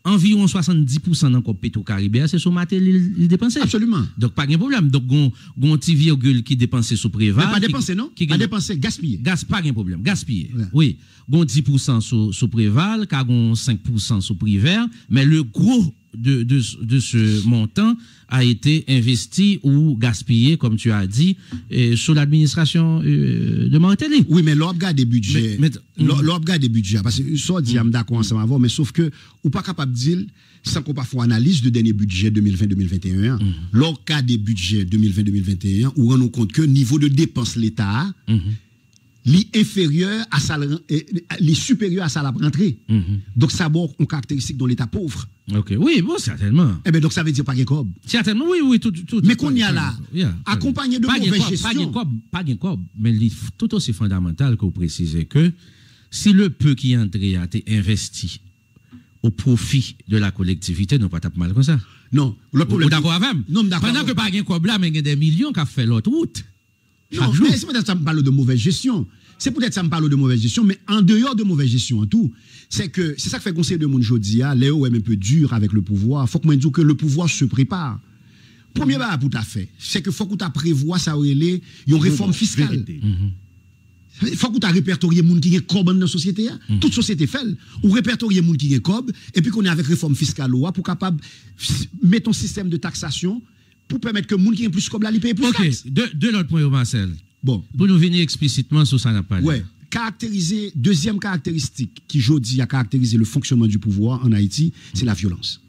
environ 70% dans le Petro-Caribé, c'est sur matériel il dépensé. Absolument. Donc, pas de problème. Donc, on petit virgule qui dépense sur Préval. Mais pas dépenser, non? Pas dépenser, gaspiller. Pas de problème. Gaspiller. Oui. On 10% sur Préval, car on 5% sur Prévert, mais le gros de ce montant a été investi ou gaspillé, comme tu as dit, sur l'administration de Martelly. Oui, mais l'organe des budgets, l'organe des budgets, parce que ça dit, d'accord ensemble avant, mais sauf que, ou pas capable de dire, sans qu'on pas faire analyse de dernier budget 2020-2021, l'organe des budgets 2020-2021, où on rend compte que niveau de dépenses l'État, inférieur à ça, les supérieurs à ça la rentrée. Donc ça a une caractéristique dans l'État pauvre. Ok, oui, bon, certainement. Eh bien, donc ça veut dire pas de cob. Certainement, oui, tout. Mais qu'on y a là, accompagné de mauvaise gestion. Pas de cob, mais tout aussi fondamental que vous précisez que si le peu qui est entré a été investi au profit de la collectivité, non pas tape mal comme ça. Non, le problème. D'accord avec? Non, d'accord. Pendant que pas de cob là, mais il y a des millions qui ont fait l'autre route. Non, mais c'est peut-être ça me parle de mauvaise gestion. C'est peut-être ça me parle de mauvaise gestion, mais en dehors de mauvaise gestion en tout, c'est ça que fait conseil de mon Jodia, Léo est un peu dur avec le pouvoir. Faut que moi dise que le pouvoir se prépare. Premier bas pour ta fait, c'est que faut que tu prévois ça une réforme fiscale. Faut que tu répertorier les gens qui ont cob dans la société. Toute société fait. Ou répertorier les gens qui ont cob, et puis qu'on est avec réforme fiscale pour capable mettre un système de taxation pour permettre que les gens qui ont plus cob là, ils payent plus de taxes. De l'autre point, Marcel. Bon. Pour nous venir explicitement sur ça, n'a pas. Ouais. Deuxième caractéristique qui, a caractérisé le fonctionnement du pouvoir en Haïti, c'est la violence.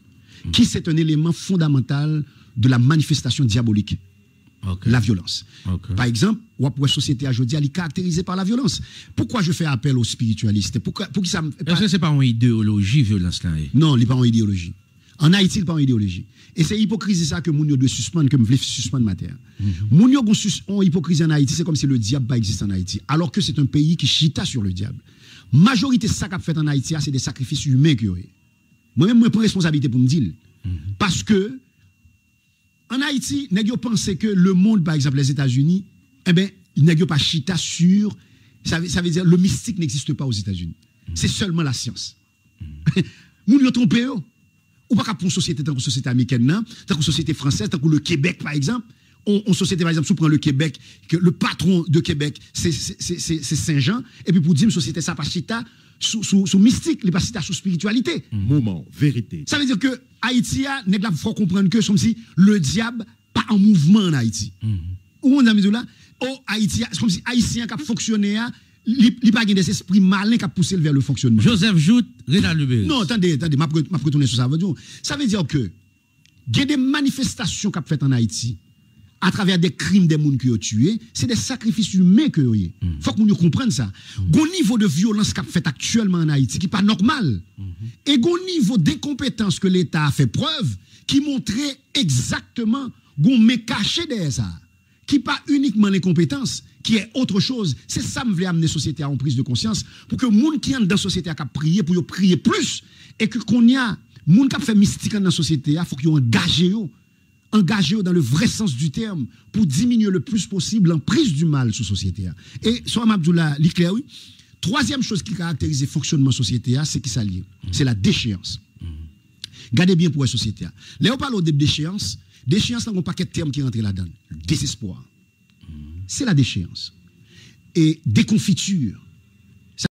Qui c'est un élément fondamental de la manifestation diabolique. La violence. Par exemple, la société aujourd'hui, elle est caractérisée par la violence. Pourquoi je fais appel aux spiritualistes? Est-ce que ce n'est pas une idéologie, violence là? Non, il n'est pas une idéologie. En Haïti, il n'est pas une idéologie. Et c'est hypocrisie ça que moun yo doit suspendre, que je veux suspendre ma terre. Moun yo ont hypocrisie en Haïti, c'est comme si le diable pas existe en Haïti. Alors que c'est un pays qui chita sur le diable. Majorité de ça qu'a fait en Haïti, c'est des sacrifices humains que moi-même, je prends responsabilité pour me dire. Parce que, en Haïti, nèg yo pense que le monde, par exemple, les États-Unis, eh ben, nèg yo pas chita sur, ça veut dire, le mystique n'existe pas aux États-Unis. C'est seulement la science. Moun yo trompé yo. Ou pas pour une société tant que société américaine, tant que société française, tant que le Québec, par exemple. On société, par exemple, si on prend le Québec, que le patron de Québec, c'est Saint-Jean, et puis pour dire une société, ça pas chita sous mystique, il pas chita sous spiritualité. Moment, vérité. Ça veut dire que Haïti, il faut comprendre que c'est comme si le diable pas en mouvement en Haïti. Où on a mis là? Oh, Haïti, c'est comme si Haïtien qui a fonctionné, il n'y a pas des esprits malins qui a poussé vers le fonctionnement. Joseph Jout, Rénal Lebel. Non, attendez, je vais retourner sur ça. Ça veut dire que il y a des manifestations qui ont fait en Haïti à travers des crimes des gens qui ont tué, c'est des sacrifices humains que vous avez. Il faut que nous comprenions ça. Il y a un niveau de violence qui a fait actuellement en Haïti qui n'est pas normal. Et il y a un niveau d'incompétence que l'État a fait preuve qui montrait exactement qu'on met caché derrière ça. Qui pas uniquement l'incompétence, qui est autre chose. C'est ça que je voulais amener la société à une prise de conscience pour que les gens qui sont dans la société a prier pour prier plus et que qu'on y a les gens qui fait mystique dans la société, il faut qu'ils engagé dans le vrai sens du terme pour diminuer le plus possible l'emprise du mal sur la société. Et sur Abdoula, l'éclair, oui. Troisième chose qui caractérise le fonctionnement de la société, c'est qui s'allie. C'est la déchéance. Gardez bien pour la société. Là, on parle de déchéance. Déchéance, il y a un paquet de termes qui rentrent là-dedans. Désespoir. C'est la déchéance. Et déconfiture.